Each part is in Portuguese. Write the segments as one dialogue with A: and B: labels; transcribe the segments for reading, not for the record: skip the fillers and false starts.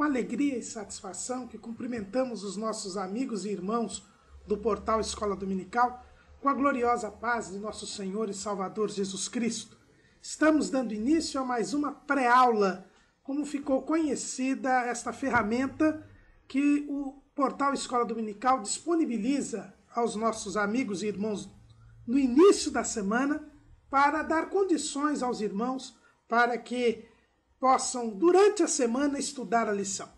A: alegria e satisfação que cumprimentamos os nossos amigos e irmãos do portal Escola Dominical com a gloriosa paz de nosso Senhor e Salvador Jesus Cristo. Estamos dando início a mais uma pré-aula, como ficou conhecida esta ferramenta que o portal Escola Dominical disponibiliza aos nossos amigos e irmãos no início da semana para dar condições aos irmãos para que possam, durante a semana, estudar a lição.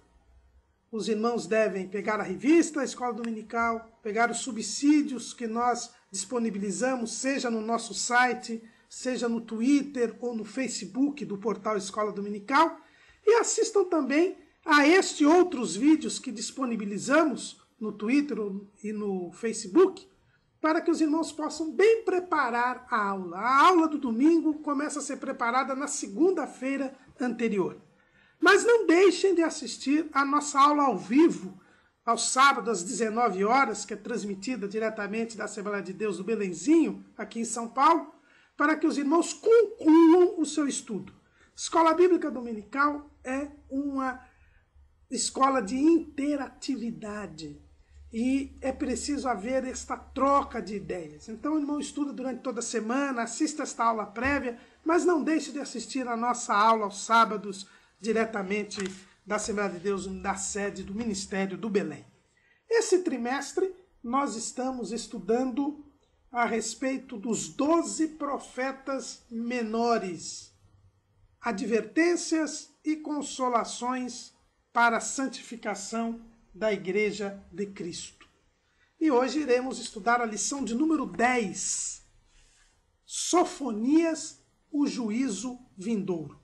A: Os irmãos devem pegar a revista, a Escola Dominical, pegar os subsídios que nós disponibilizamos, seja no nosso site, seja no Twitter ou no Facebook do portal Escola Dominical, e assistam também a este e outros vídeos que disponibilizamos no Twitter e no Facebook, para que os irmãos possam bem preparar a aula. A aula do domingo começa a ser preparada na segunda-feira anterior. Mas não deixem de assistir a nossa aula ao vivo, aos sábados às 19 horas, que é transmitida diretamente da Assembleia de Deus do Belenzinho, aqui em São Paulo, para que os irmãos concluam o seu estudo. Escola Bíblica Dominical é uma escola de interatividade. E é preciso haver esta troca de ideias. Então o irmão estuda durante toda a semana, assista esta aula prévia, mas não deixe de assistir a nossa aula aos sábados, diretamente da Assembleia de Deus, da sede do Ministério do Belém. Esse trimestre nós estamos estudando a respeito dos 12 profetas menores, advertências e consolações para a santificação da Igreja de Cristo. E hoje iremos estudar a lição de número 10, Sofonias, o juízo vindouro.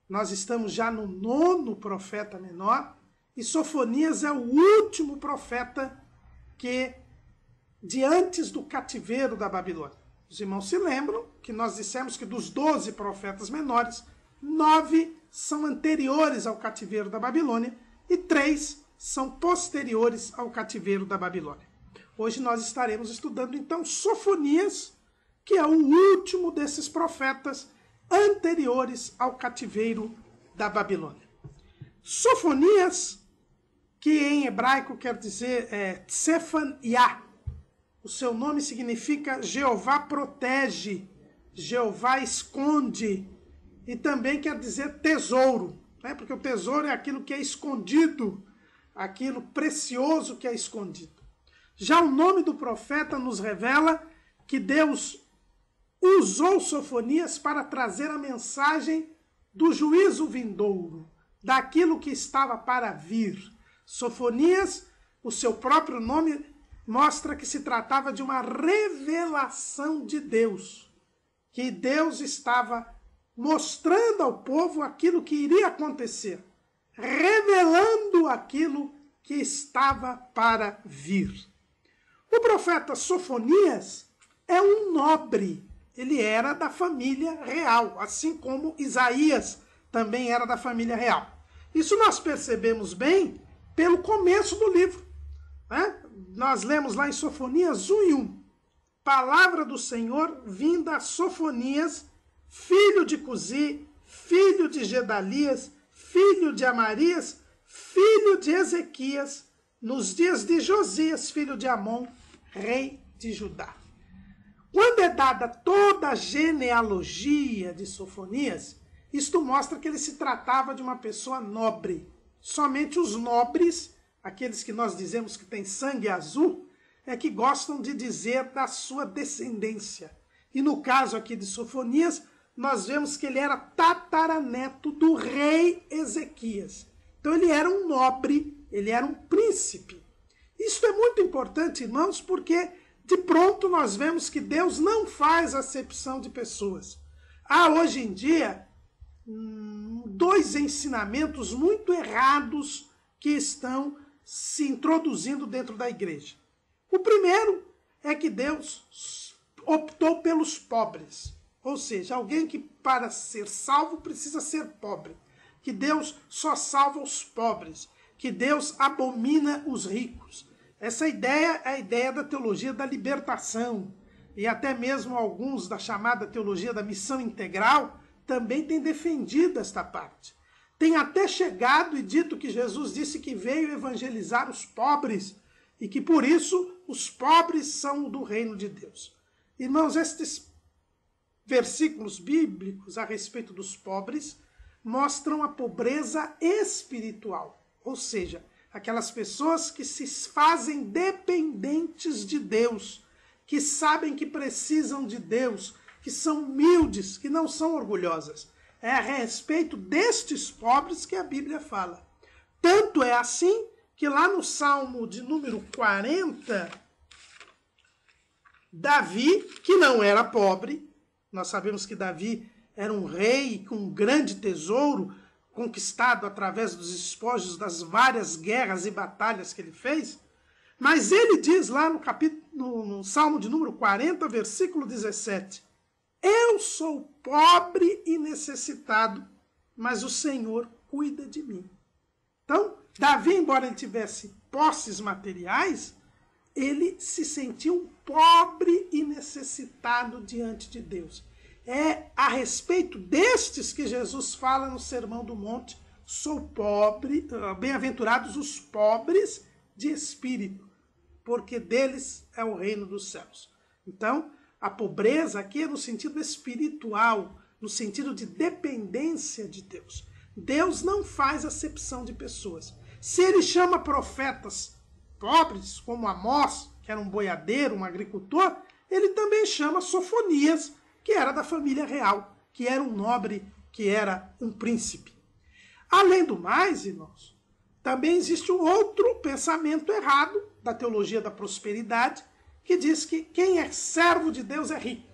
A: Nós estamos já no 9º profeta menor, e Sofonias é o último profeta que, de antes do cativeiro da Babilônia. Os irmãos se lembram que nós dissemos que dos 12 profetas menores, 9 são anteriores ao cativeiro da Babilônia e 3 são posteriores ao cativeiro da Babilônia. Hoje nós estaremos estudando então Sofonias, que é o último desses profetas anteriores ao cativeiro da Babilônia. Sofonias, que em hebraico quer dizer Tsefaniah. O seu nome significa Jeová protege, Jeová esconde, e também quer dizer tesouro, né? Porque o tesouro é aquilo que é escondido, aquilo precioso que é escondido. Já o nome do profeta nos revela que Deus usou Sofonias para trazer a mensagem do juízo vindouro, daquilo que estava para vir. Sofonias, o seu próprio nome, mostra que se tratava de uma revelação de Deus, que Deus estava mostrando ao povo aquilo que iria acontecer, revelando aquilo que estava para vir. O profeta Sofonias é um nobre, ele era da família real, assim como Isaías também era da família real. Isso nós percebemos bem pelo começo do livro, né? Nós lemos lá em Sofonias 1:1, palavra do Senhor vinda a Sofonias, filho de Cusi, filho de Gedalias, filho de Amarias, filho de Ezequias, nos dias de Josias, filho de Amon, rei de Judá. Quando é dada toda a genealogia de Sofonias, isto mostra que ele se tratava de uma pessoa nobre. Somente os nobres, aqueles que nós dizemos que têm sangue azul, é que gostam de dizer da sua descendência. E no caso aqui de Sofonias, nós vemos que ele era tataraneto do rei Ezequias. Então ele era um nobre, ele era um príncipe. Isso é muito importante, irmãos, porque de pronto nós vemos que Deus não faz acepção de pessoas. Há hoje em dia 2 ensinamentos muito errados que estão se introduzindo dentro da igreja. O primeiro é que Deus optou pelos pobres. Ou seja, alguém que para ser salvo precisa ser pobre. Que Deus só salva os pobres. Que Deus abomina os ricos. Essa ideia é a ideia da teologia da libertação. E até mesmo alguns da chamada teologia da missão integral também têm defendido esta parte. tem até chegado e dito que Jesus disse que veio evangelizar os pobres e que por isso os pobres são do reino de Deus. Irmãos, estes versículos bíblicos a respeito dos pobres mostram a pobreza espiritual, ou seja, aquelas pessoas que se fazem dependentes de Deus, que sabem que precisam de Deus, que são humildes, que não são orgulhosas. É a respeito destes pobres que a Bíblia fala. Tanto é assim que lá no Salmo de número 40, Davi, que não era pobre, nós sabemos que Davi era um rei com um grande tesouro, conquistado através dos espojos das várias guerras e batalhas que ele fez, mas ele diz lá no Salmo de número 40, versículo 17, eu sou pobre e necessitado, mas o Senhor cuida de mim. Então, Davi, embora ele tivesse posses materiais, ele se sentiu pobre e necessitado diante de Deus. É a respeito destes que Jesus fala no Sermão do Monte, sou pobre, bem-aventurados os pobres de espírito, porque deles é o reino dos céus. Então, a pobreza aqui é no sentido espiritual, no sentido de dependência de Deus. Deus não faz acepção de pessoas. Se ele chama profetas pobres, como Amós, que era um boiadeiro, um agricultor, ele também chama Sofonias, que era da família real, que era um nobre, que era um príncipe. Além do mais, irmãos, também existe um outro pensamento errado da teologia da prosperidade, que diz que quem é servo de Deus é rico.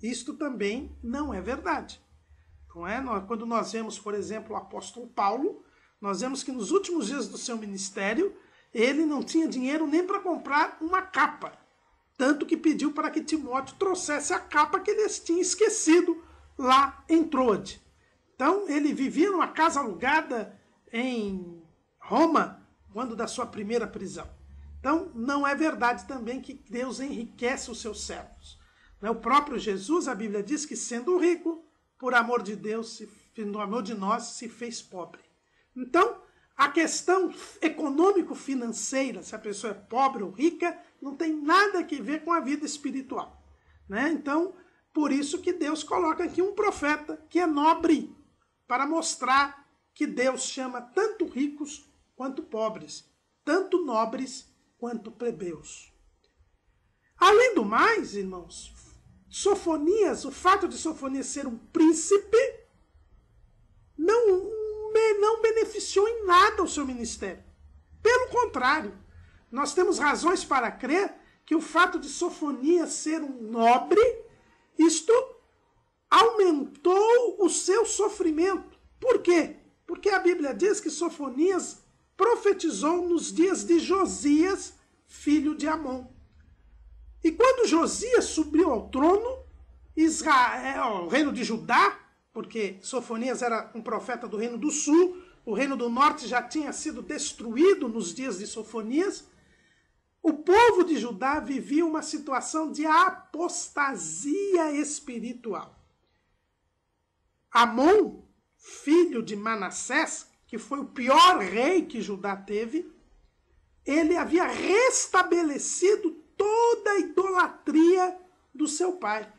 A: Isto também não é verdade. Não é? Quando nós vemos, por exemplo, o apóstolo Paulo, nós vemos que nos últimos dias do seu ministério, ele não tinha dinheiro nem para comprar uma capa. Tanto que pediu para que Timóteo trouxesse a capa que ele tinha esquecido lá em Troade. Então, ele vivia numa casa alugada em Roma, quando da sua primeira prisão. Então, não é verdade também que Deus enriquece os seus servos. O próprio Jesus, a Bíblia diz que sendo rico, por amor de Deus, no amor de nós, se fez pobre. Então, a questão econômico-financeira, se a pessoa é pobre ou rica, não tem nada a ver com a vida espiritual. Então, por isso que Deus coloca aqui um profeta que é nobre, para mostrar que Deus chama tanto ricos quanto pobres, tanto nobres quanto plebeus. Além do mais, irmãos, Sofonias, o fato de Sofonias ser um príncipe, não beneficiou em nada o seu ministério. Pelo contrário, nós temos razões para crer que o fato de Sofonias ser um nobre, isto aumentou o seu sofrimento. Por quê? Porque a Bíblia diz que Sofonias profetizou nos dias de Josias, filho de Amon. E quando Josias subiu ao trono, Israel, o reino de Judá, porque Sofonias era um profeta do reino do sul, o reino do norte já tinha sido destruído nos dias de Sofonias, o povo de Judá vivia uma situação de apostasia espiritual. Amon, filho de Manassés, que foi o pior rei que Judá teve, ele havia restabelecido toda a idolatria do seu pai.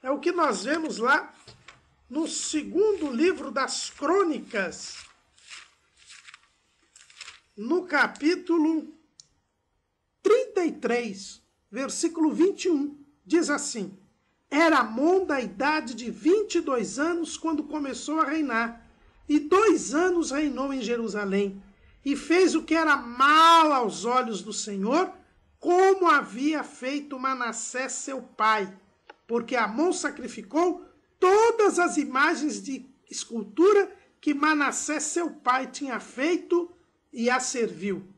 A: É o que nós vemos lá no segundo livro das Crônicas, no capítulo 33, versículo 21, diz assim: era Amon da idade de 22 anos quando começou a reinar, e 2 anos reinou em Jerusalém, e fez o que era mal aos olhos do Senhor, como havia feito Manassés seu pai, porque Amon sacrificou todas as imagens de escultura que Manassés seu pai tinha feito e a serviu.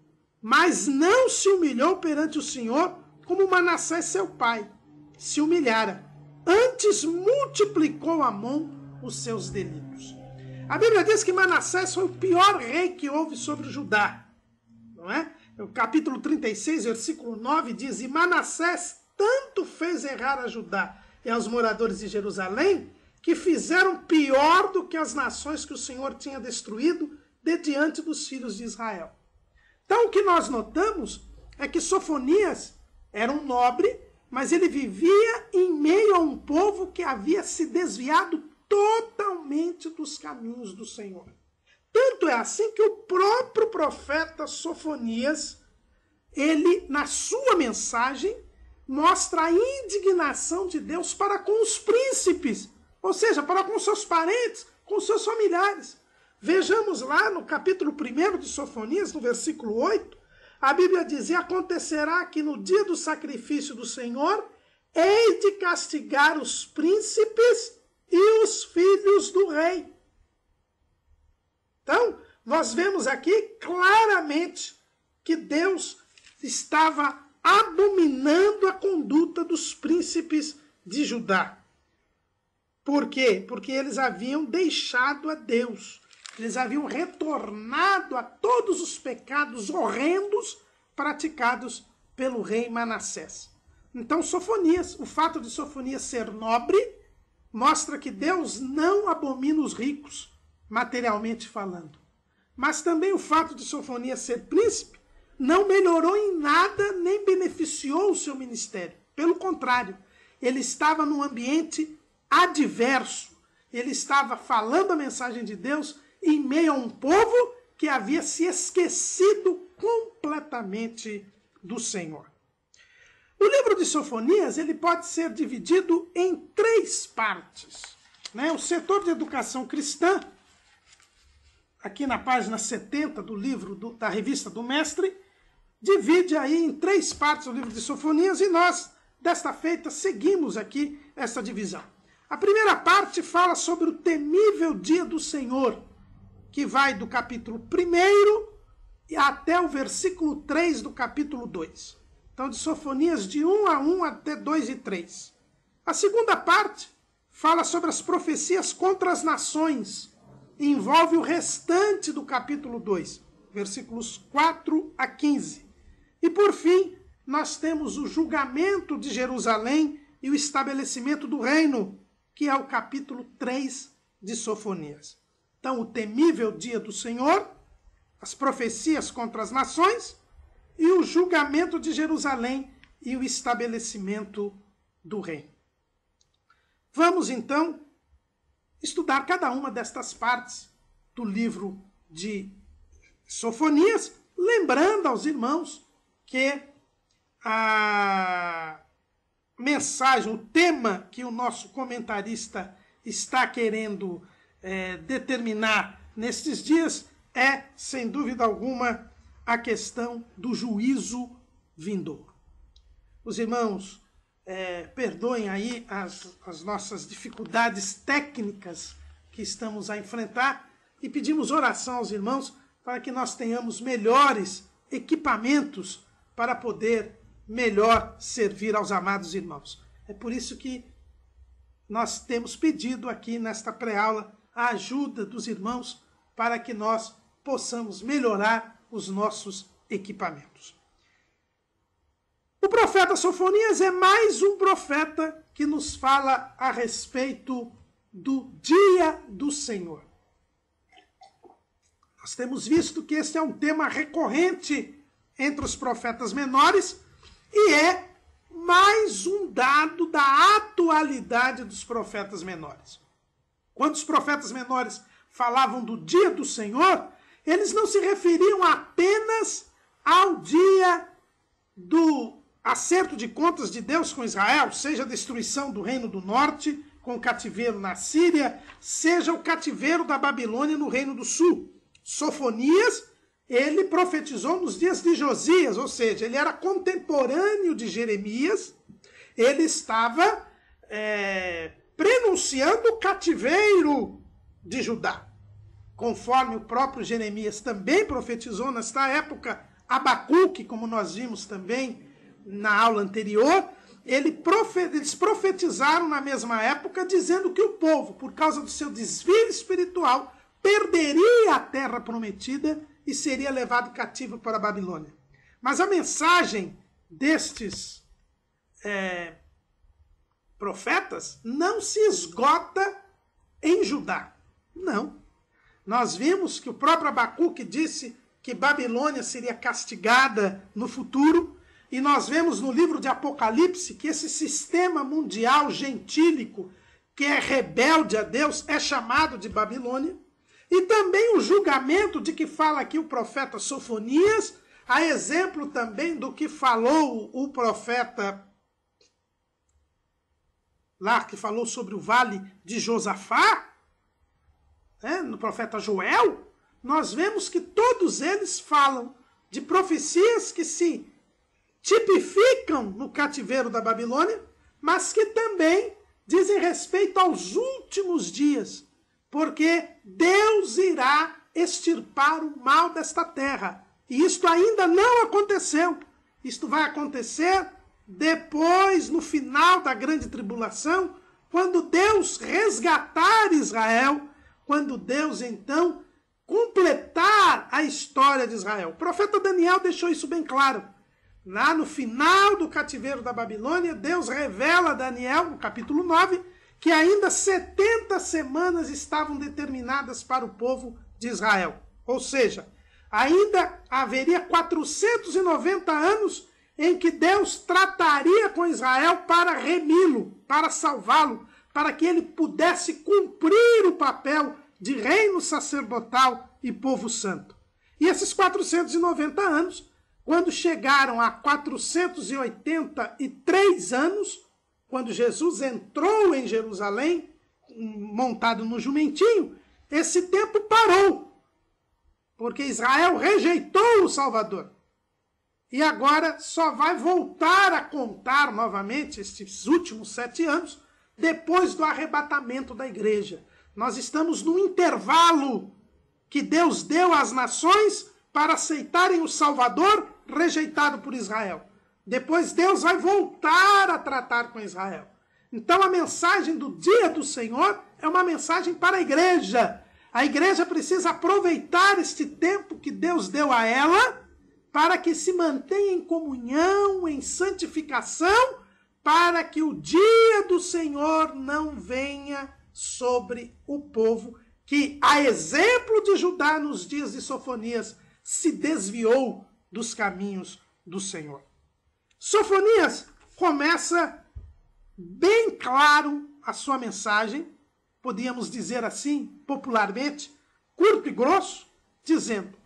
A: Mas não se humilhou perante o Senhor como Manassés seu pai se humilhara. Antes multiplicou Amon os seus delitos. A Bíblia diz que Manassés foi o pior rei que houve sobre Judá. Não é? O capítulo 36, versículo 9 diz: e Manassés tanto fez errar a Judá e aos moradores de Jerusalém, que fizeram pior do que as nações que o Senhor tinha destruído de diante dos filhos de Israel. Então o que nós notamos é que Sofonias era um nobre, mas ele vivia em meio a um povo que havia se desviado totalmente dos caminhos do Senhor. Tanto é assim que o próprio profeta Sofonias, ele, na sua mensagem, mostra a indignação de Deus para com os príncipes, ou seja, para com seus parentes, com seus familiares. Vejamos lá no capítulo 1 de Sofonias, no versículo 8, a Bíblia diz: e acontecerá que no dia do sacrifício do Senhor, hei de castigar os príncipes e os filhos do rei. Então, nós vemos aqui claramente que Deus estava abominando a conduta dos príncipes de Judá. Por quê? Porque eles haviam deixado a Deus. Eles haviam retornado a todos os pecados horrendos praticados pelo rei Manassés. Então, Sofonias, o fato de Sofonias ser nobre, mostra que Deus não abomina os ricos, materialmente falando. Mas também o fato de Sofonias ser príncipe não melhorou em nada nem beneficiou o seu ministério. Pelo contrário, ele estava num ambiente adverso. Ele estava falando a mensagem de Deus em meio a um povo que havia se esquecido completamente do Senhor. O livro de Sofonias ele pode ser dividido em 3 partes. O setor de educação cristã, aqui na página 70 do livro da Revista do Mestre, divide aí em 3 partes o livro de Sofonias e nós, desta feita, seguimos aqui essa divisão. A primeira parte fala sobre o temível dia do Senhor, que vai do capítulo 1 até o versículo 3 do capítulo 2. Então, de Sofonias de 1 até 2 e 3. A segunda parte fala sobre as profecias contra as nações e envolve o restante do capítulo 2, versículos 4 a 15. E, por fim, nós temos o julgamento de Jerusalém e o estabelecimento do reino, que é o capítulo 3 de Sofonias. Então, o temível dia do Senhor, as profecias contra as nações e o julgamento de Jerusalém e o estabelecimento do reino. Vamos, então, estudar cada uma destas partes do livro de Sofonias, lembrando aos irmãos que a mensagem, o tema que o nosso comentarista está querendo determinar nestes dias é, sem dúvida alguma, a questão do juízo vindouro. Os irmãos perdoem aí as nossas dificuldades técnicas que estamos a enfrentar e pedimos oração aos irmãos para que nós tenhamos melhores equipamentos para poder melhor servir aos amados irmãos. É por isso que nós temos pedido aqui nesta pré-aula a ajuda dos irmãos para que nós possamos melhorar os nossos equipamentos. O profeta Sofonias é mais um profeta que nos fala a respeito do dia do Senhor. Nós temos visto que este é um tema recorrente entre os profetas menores e é mais um dado da atualidade dos profetas menores. Quando os profetas menores falavam do dia do Senhor, eles não se referiam apenas ao dia do acerto de contas de Deus com Israel, seja a destruição do reino do norte, com o cativeiro na Síria, seja o cativeiro da Babilônia no reino do sul. Sofonias, ele profetizou nos dias de Josias, ou seja, ele era contemporâneo de Jeremias, ele estava prenunciando o cativeiro de Judá. Conforme o próprio Jeremias também profetizou nesta época, Abacuque, como nós vimos também na aula anterior, eles profetizaram na mesma época, dizendo que o povo, por causa do seu desvio espiritual, perderia a terra prometida e seria levado cativo para a Babilônia. Mas a mensagem destes profetas não se esgota em Judá. Não. Nós vimos que o próprio Abacuque disse que Babilônia seria castigada no futuro, e nós vemos no livro de Apocalipse que esse sistema mundial gentílico, que é rebelde a Deus, é chamado de Babilônia. E também o julgamento de que fala aqui o profeta Sofonias, a exemplo também do que falou o profeta lá, que falou sobre o vale de Josafá, no profeta Joel, nós vemos que todos eles falam de profecias que se tipificam no cativeiro da Babilônia, mas que também dizem respeito aos últimos dias, porque Deus irá extirpar o mal desta terra. E isto ainda não aconteceu. Isto vai acontecer depois, no final da grande tribulação, quando Deus resgatar Israel, quando Deus, então, completar a história de Israel. O profeta Daniel deixou isso bem claro. Lá no final do cativeiro da Babilônia, Deus revela a Daniel, no capítulo 9, que ainda 70 semanas estavam determinadas para o povo de Israel. Ou seja, ainda haveria 490 anos em que Deus trataria com Israel para remi-lo, para salvá-lo, para que ele pudesse cumprir o papel de reino sacerdotal e povo santo. E esses 490 anos, quando chegaram a 483 anos, quando Jesus entrou em Jerusalém, montado no jumentinho, esse tempo parou, porque Israel rejeitou o Salvador. E agora só vai voltar a contar novamente estes últimos 7 anos, depois do arrebatamento da igreja. Nós estamos no intervalo que Deus deu às nações para aceitarem o Salvador, rejeitado por Israel. Depois Deus vai voltar a tratar com Israel. Então a mensagem do dia do Senhor é uma mensagem para a igreja. A igreja precisa aproveitar este tempo que Deus deu a ela para que se mantenha em comunhão, em santificação, para que o dia do Senhor não venha sobre o povo que, a exemplo de Judá nos dias de Sofonias, se desviou dos caminhos do Senhor. Sofonias começa bem claro a sua mensagem, podíamos dizer assim, popularmente, curto e grosso, dizendo: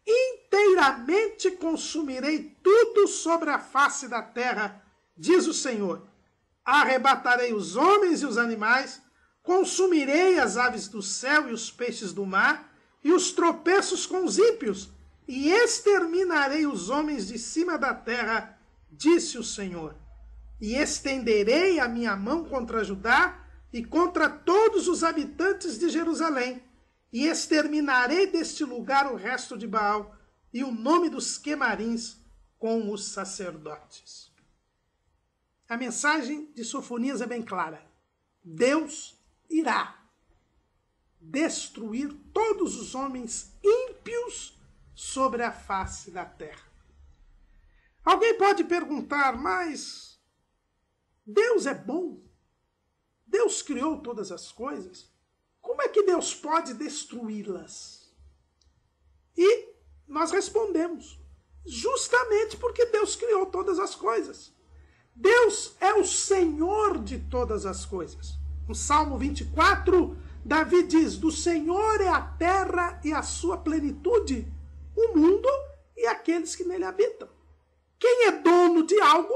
A: inteiramente consumirei tudo sobre a face da terra, diz o Senhor. Arrebatarei os homens e os animais, consumirei as aves do céu e os peixes do mar, e os tropeços com os ímpios, e exterminarei os homens de cima da terra, disse o Senhor. E estenderei a minha mão contra Judá e contra todos os habitantes de Jerusalém, e exterminarei deste lugar o resto de Baal e o nome dos quemarins com os sacerdotes. A mensagem de Sofonias é bem clara. Deus irá destruir todos os homens ímpios sobre a face da terra. Alguém pode perguntar, mas Deus é bom? Deus criou todas as coisas? Como é que Deus pode destruí-las? E nós respondemos, justamente porque Deus criou todas as coisas. Deus é o Senhor de todas as coisas. No Salmo 24, Davi diz: do Senhor é a terra e a sua plenitude, o mundo e aqueles que nele habitam. Quem é dono de algo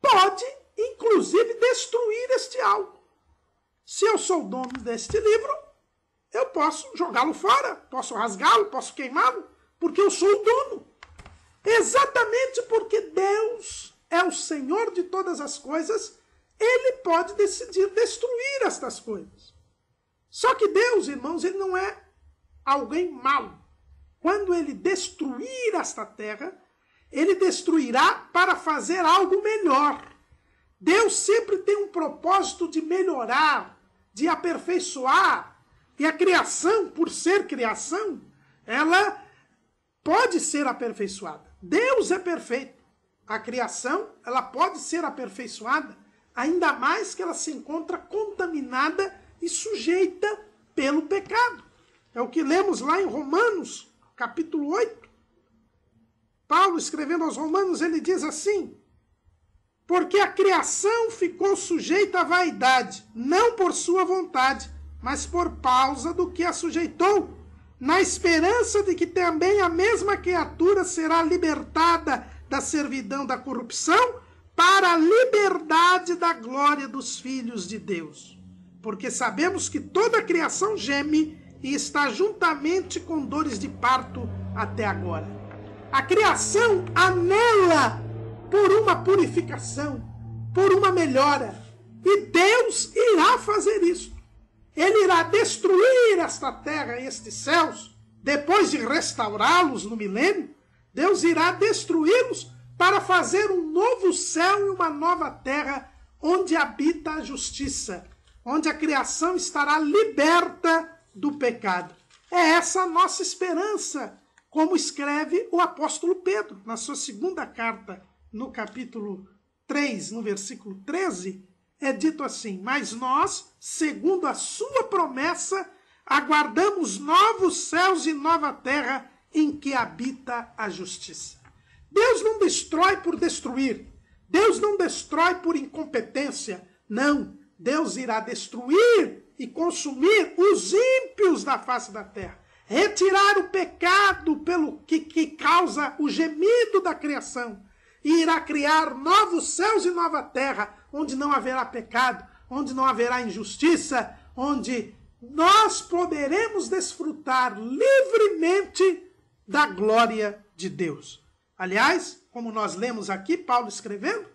A: pode, inclusive, destruir este algo. Se eu sou dono deste livro, eu posso jogá-lo fora, posso rasgá-lo, posso queimá-lo, porque eu sou o dono. Exatamente porque Deus é o Senhor de todas as coisas, ele pode decidir destruir estas coisas. Só que Deus, irmãos, ele não é alguém mau. Quando ele destruir esta terra, ele destruirá para fazer algo melhor. Deus sempre tem um propósito de melhorar, de aperfeiçoar. E a criação, por ser criação, ela pode ser aperfeiçoada. Deus é perfeito. A criação, ela pode ser aperfeiçoada, ainda mais que ela se encontra contaminada e sujeita pelo pecado. É o que lemos lá em Romanos, capítulo 8. Paulo, escrevendo aos Romanos, ele diz assim: porque a criação ficou sujeita à vaidade, não por sua vontade, mas por causa do que a sujeitou, na esperança de que também a mesma criatura será libertada da servidão da corrupção para a liberdade da glória dos filhos de Deus. Porque sabemos que toda a criação geme e está juntamente com dores de parto até agora. A criação anela por uma purificação, por uma melhora. E Deus irá fazer isso. Ele irá destruir esta terra e estes céus, depois de restaurá-los no milênio. Deus irá destruí-los para fazer um novo céu e uma nova terra onde habita a justiça, onde a criação estará liberta do pecado. É essa a nossa esperança, como escreve o apóstolo Pedro na sua segunda carta, no capítulo 3, no versículo 13, é dito assim: mas nós, segundo a sua promessa, aguardamos novos céus e nova terra em que habita a justiça. Deus não destrói por destruir. Deus não destrói por incompetência. Não. Deus irá destruir e consumir os ímpios da face da terra. Retirar o pecado pelo que causa o gemido da criação. E irá criar novos céus e nova terra, onde não haverá pecado, onde não haverá injustiça, onde nós poderemos desfrutar livremente da glória de Deus. Aliás, como nós lemos aqui, Paulo escrevendo,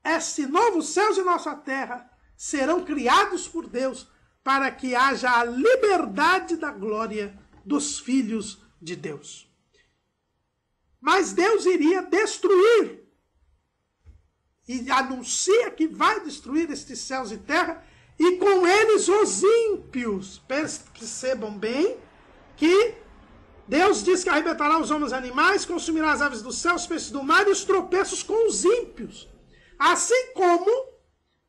A: estes novos céus e nossa terra serão criados por Deus para que haja a liberdade da glória dos filhos de Deus. Mas Deus iria destruir, e anuncia que vai destruir estes céus e terra, e com eles os ímpios. Percebam bem que Deus diz que arrebentará os homens e animais, consumirá as aves do céu, os peixes do mar e os tropeços com os ímpios. Assim como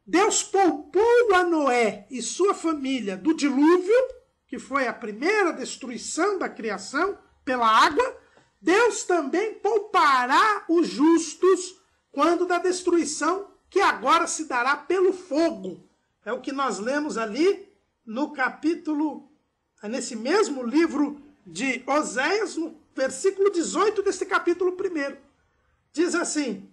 A: Deus poupou a Noé e sua família do dilúvio, que foi a primeira destruição da criação pela água, Deus também poupará os justos quando da destruição que agora se dará pelo fogo. É o que nós lemos ali no capítulo, nesse mesmo livro de Oséias, no versículo 18 desse capítulo 1. Diz assim: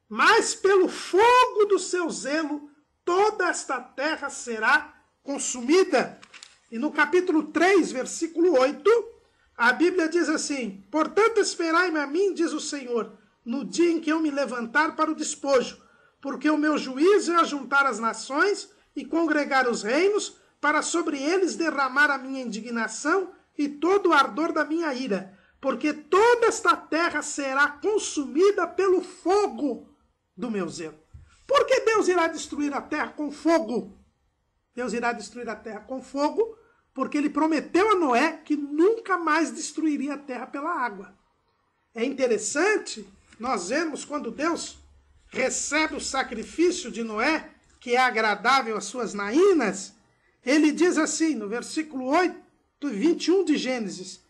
A: mas pelo fogo do seu zelo toda esta terra será consumida. E no capítulo 3, versículo 8, a Bíblia diz assim: portanto esperai-me a mim, diz o Senhor, no dia em que eu me levantar para o despojo, porque o meu juízo é ajuntar as nações e congregar os reinos, para sobre eles derramar a minha indignação e todo o ardor da minha ira, porque toda esta terra será consumida pelo fogo do meu zelo. Por que Deus irá destruir a terra com fogo? Deus irá destruir a terra com fogo porque ele prometeu a Noé que nunca mais destruiria a terra pela água. É interessante nós vemos quando Deus recebe o sacrifício de Noé, que é agradável às suas narinas, ele diz assim, no versículo 21 de Gênesis: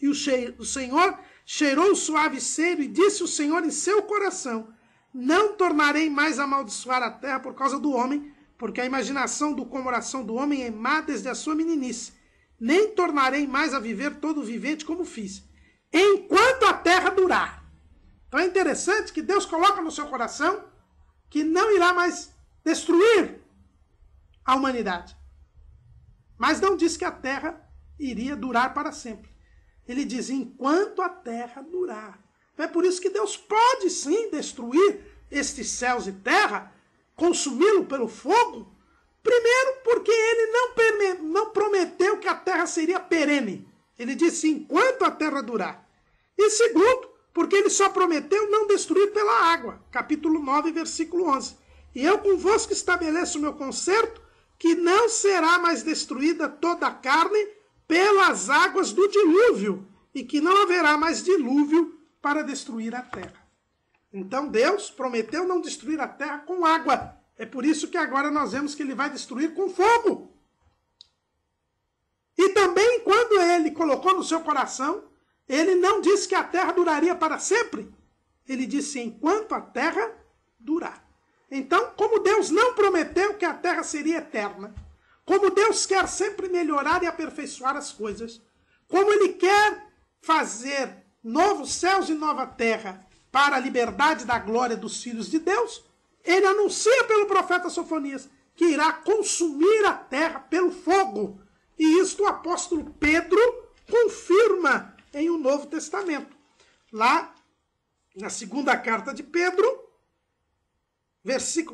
A: e o Senhor cheirou o suave cheiro e disse o Senhor em seu coração: não tornarei mais a amaldiçoar a terra por causa do homem, porque a imaginação do coração do homem é má desde a sua meninice. Nem tornarei mais a viver todo vivente como fiz, enquanto a terra durar. Então é interessante que Deus coloca no seu coração que não irá mais destruir a humanidade. Mas não diz que a terra iria durar para sempre. Ele diz, enquanto a terra durar. É por isso que Deus pode sim destruir estes céus e terra, consumi-lo pelo fogo. Primeiro, porque ele não prometeu que a terra seria perene. Ele disse, enquanto a terra durar. E segundo, porque ele só prometeu não destruir pela água. Capítulo 9, versículo 11. E eu convosco estabeleço o meu concerto, que não será mais destruída toda a carne pelas águas do dilúvio, e que não haverá mais dilúvio para destruir a terra. Então Deus prometeu não destruir a terra com água. É por isso que agora nós vemos que ele vai destruir com fogo. E também, quando ele colocou no seu coração, ele não disse que a terra duraria para sempre. Ele disse, enquanto a terra durar. Então, como Deus não prometeu que a terra seria eterna, como Deus quer sempre melhorar e aperfeiçoar as coisas, como Ele quer fazer novos céus e nova terra para a liberdade da glória dos filhos de Deus, Ele anuncia pelo profeta Sofonias que irá consumir a terra pelo fogo. E isto o apóstolo Pedro confirma em um Novo Testamento. Lá, na segunda carta de Pedro,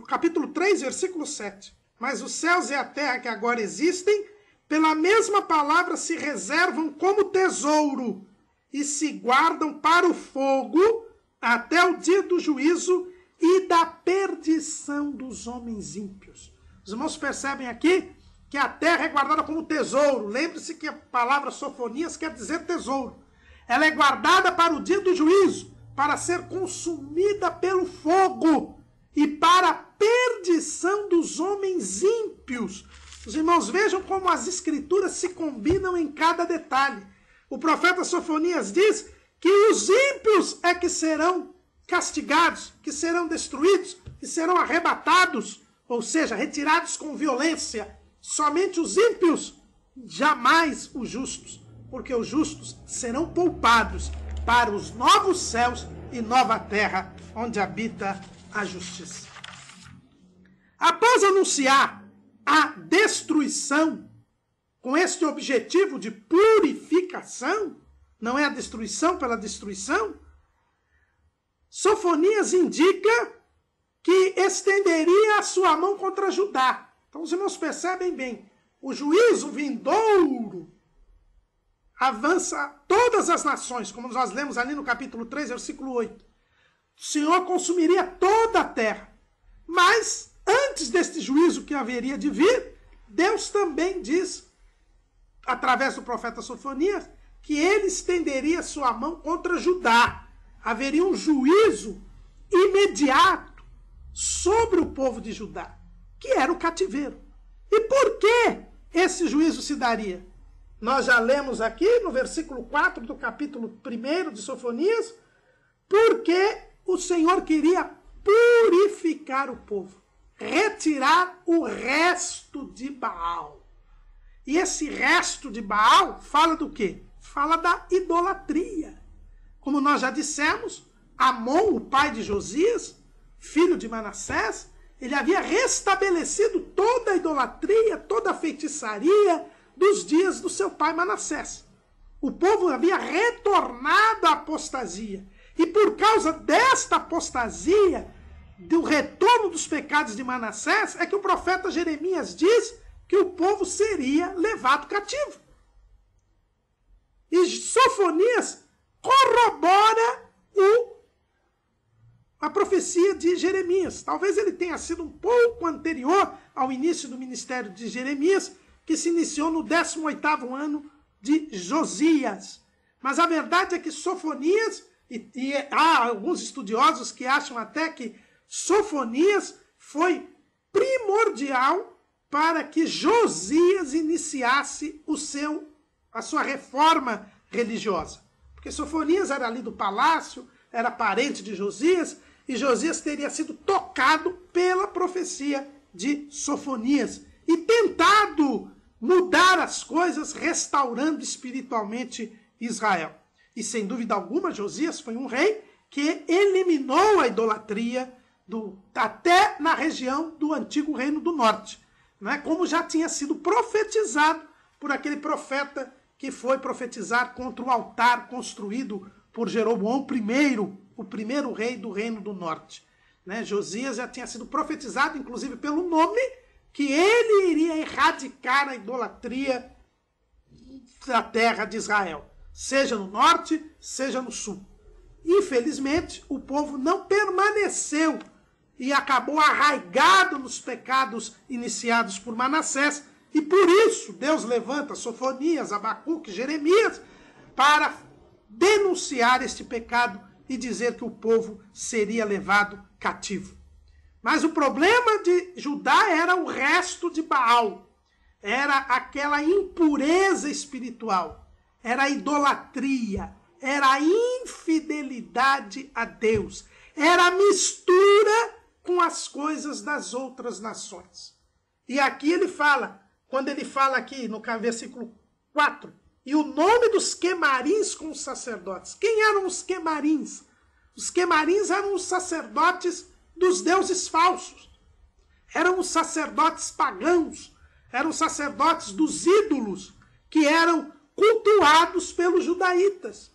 A: capítulo 3, versículo 7. Mas os céus e a terra que agora existem, pela mesma palavra se reservam como tesouro e se guardam para o fogo até o dia do juízo e da perdição dos homens ímpios. Os irmãos percebem aqui que a terra é guardada como tesouro. Lembre-se que a palavra Sofonias quer dizer tesouro. Ela é guardada para o dia do juízo, para ser consumida pelo fogo e para a perdição dos homens ímpios. Os irmãos vejam como as escrituras se combinam em cada detalhe. O profeta Sofonias diz que os ímpios é que serão castigados, que serão destruídos, que serão arrebatados, ou seja, retirados com violência. Somente os ímpios, jamais os justos, porque os justos serão poupados para os novos céus e nova terra, onde habita a justiça. Após anunciar a destruição, com este objetivo de purificação, não é a destruição pela destruição, Sofonias indica que estenderia a sua mão contra Judá. Então os irmãos percebem bem, o juízo vindouro avança a todas as nações, como nós lemos ali no capítulo 3, versículo 8. O Senhor consumiria toda a terra. Mas, antes deste juízo que haveria de vir, Deus também diz, através do profeta Sofonias, que ele estenderia sua mão contra Judá. Haveria um juízo imediato sobre o povo de Judá, que era o cativeiro. E por que esse juízo se daria? Nós já lemos aqui no versículo 4 do capítulo 1 de Sofonias, porque o Senhor queria purificar o povo, retirar o resto de Baal. E esse resto de Baal fala do quê? Fala da idolatria. Como nós já dissemos, Amon, o pai de Josias, filho de Manassés, ele havia restabelecido toda a idolatria, toda a feitiçaria dos dias do seu pai Manassés. O povo havia retornado à apostasia. E por causa desta apostasia, do retorno dos pecados de Manassés, é que o profeta Jeremias diz que o povo seria levado cativo. E Sofonias corrobora a profecia de Jeremias. Talvez ele tenha sido um pouco anterior ao início do ministério de Jeremias, que se iniciou no 18º ano de Josias. Mas a verdade é que Sofonias, e há alguns estudiosos que acham até que Sofonias foi primordial para que Josias iniciasse a sua reforma religiosa. Porque Sofonias era ali do palácio, era parente de Josias, e Josias teria sido tocado pela profecia de Sofonias e tentado mudar as coisas, restaurando espiritualmente Israel. E sem dúvida alguma, Josias foi um rei que eliminou a idolatria até na região do antigo Reino do Norte, né? Como já tinha sido profetizado por aquele profeta que foi profetizar contra o altar construído por Jeroboão I, o primeiro rei do Reino do Norte. Né? Josias já tinha sido profetizado, inclusive pelo nome, que ele iria erradicar a idolatria da terra de Israel, seja no norte, seja no sul. Infelizmente, o povo não permaneceu e acabou arraigado nos pecados iniciados por Manassés, e por isso Deus levanta Sofonias, Abacuque, Jeremias, para denunciar este pecado e dizer que o povo seria levado cativo. Mas o problema de Judá era o resto de Baal. era aquela impureza espiritual, era a idolatria, era a infidelidade a Deus, era a mistura com as coisas das outras nações. E aqui ele fala, quando ele fala aqui no versículo 4, e o nome dos quemarins com os sacerdotes. Quem eram os quemarins? Os quemarins eram os sacerdotes dos deuses falsos. Eram os sacerdotes pagãos, eram os sacerdotes dos ídolos que eram cultuados pelos judaítas.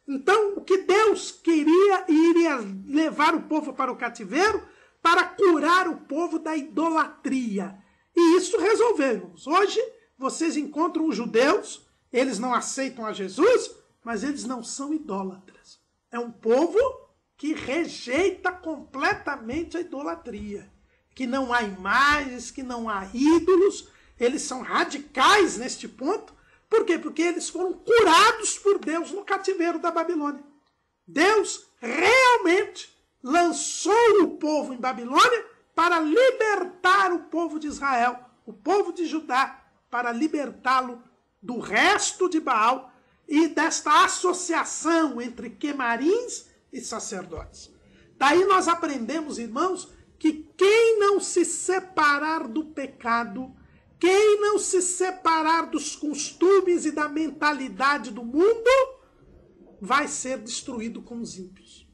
A: Então, o que Deus queria, iria levar o povo para o cativeiro para curar o povo da idolatria. E isso resolvemos. Hoje, vocês encontram os judeus, eles não aceitam a Jesus, mas eles não são idólatras. É um povo que rejeita completamente a idolatria. Que não há imagens, que não há ídolos. Eles são radicais neste ponto. Por quê? Porque eles foram curados por Deus no cativeiro da Babilônia. Deus realmente lançou o povo em Babilônia para libertar o povo de Israel, o povo de Judá, para libertá-lo do resto de Baal e desta associação entre quemarins e sacerdotes. Daí nós aprendemos, irmãos, que quem não se separar do pecado, quem não se separar dos costumes e da mentalidade do mundo, vai ser destruído com os ímpios.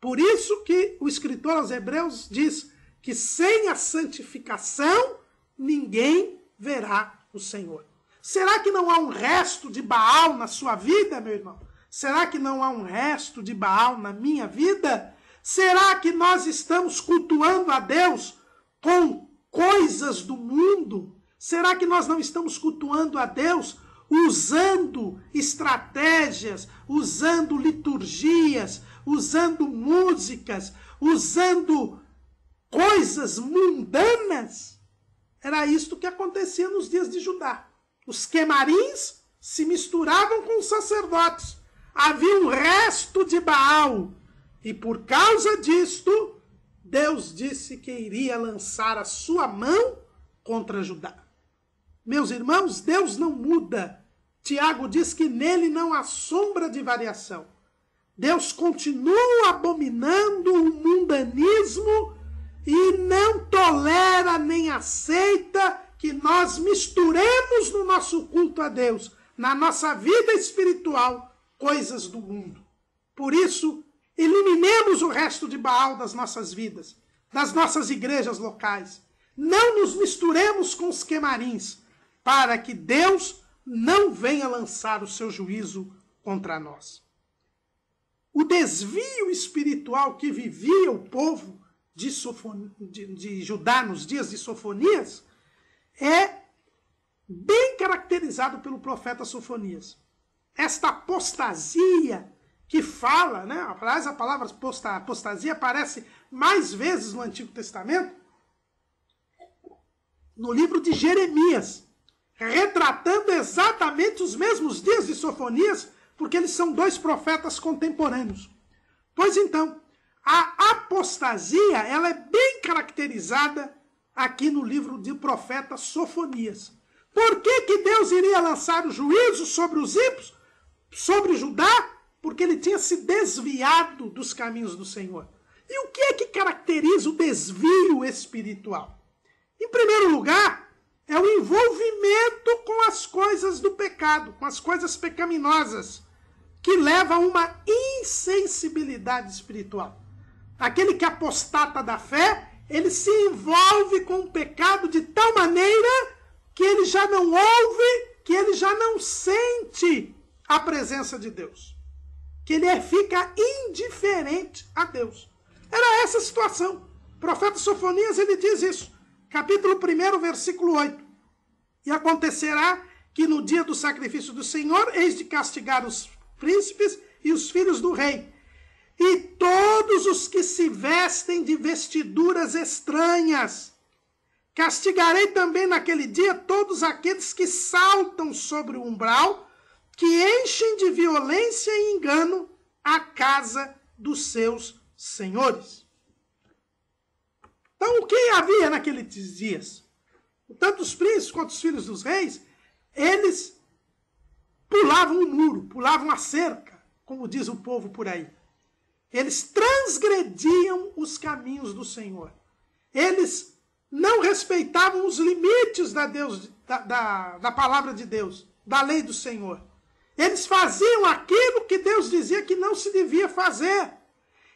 A: Por isso que o escritor aos Hebreus diz que sem a santificação, ninguém verá o Senhor. Será que não há um resto de Baal na sua vida, meu irmão? Será que não há um resto de Baal na minha vida? Será que nós estamos cultuando a Deus com coisas do mundo? Será que nós não estamos cultuando a Deus usando estratégias, usando liturgias, usando músicas, usando coisas mundanas? Era isto que acontecia nos dias de Judá. Os quemarins se misturavam com os sacerdotes. Havia um resto de Baal. E por causa disto, Deus disse que iria lançar a sua mão contra Judá. Meus irmãos, Deus não muda. Tiago diz que nele não há sombra de variação. Deus continua abominando o mundanismo e não tolera nem aceita que nós misturemos no nosso culto a Deus, na nossa vida espiritual, coisas do mundo. Por isso, eliminemos o resto de Baal das nossas vidas, das nossas igrejas locais. Não nos misturemos com os quemarins, para que Deus não venha lançar o seu juízo contra nós. O desvio espiritual que vivia o povo de Judá nos dias de Sofonias é bem caracterizado pelo profeta Sofonias. Esta apostasia que fala, né? Aliás, a palavra apostasia aparece mais vezes no Antigo Testamento, no livro de Jeremias, retratando exatamente os mesmos dias de Sofonias, porque eles são dois profetas contemporâneos. Pois então, a apostasia, ela é bem caracterizada aqui no livro do profeta Sofonias. Por que Deus iria lançar o juízo sobre os ímpios, sobre Judá? Porque ele tinha se desviado dos caminhos do Senhor. E o que é que caracteriza o desvio espiritual? Em primeiro lugar, é o envolvimento com as coisas do pecado, com as coisas pecaminosas, que leva a uma insensibilidade espiritual. Aquele que apostata da fé, ele se envolve com o pecado de tal maneira que ele já não ouve, que ele já não sente a presença de Deus. Que ele fica indiferente a Deus. Era essa a situação. O profeta Sofonias, ele diz isso. Capítulo 1, versículo 8. E acontecerá que no dia do sacrifício do Senhor, eis de castigar os príncipes e os filhos do rei, e todos os que se vestem de vestiduras estranhas. Castigarei também naquele dia todos aqueles que saltam sobre o umbral, que enchem de violência e engano a casa dos seus senhores. Então, o que havia naqueles dias? Tanto os príncipes quanto os filhos dos reis, eles pulavam o muro, pulavam a cerca, como diz o povo por aí. Eles transgrediam os caminhos do Senhor. Eles não respeitavam os limites da palavra de Deus, da lei do Senhor. Eles faziam aquilo que Deus dizia que não se devia fazer.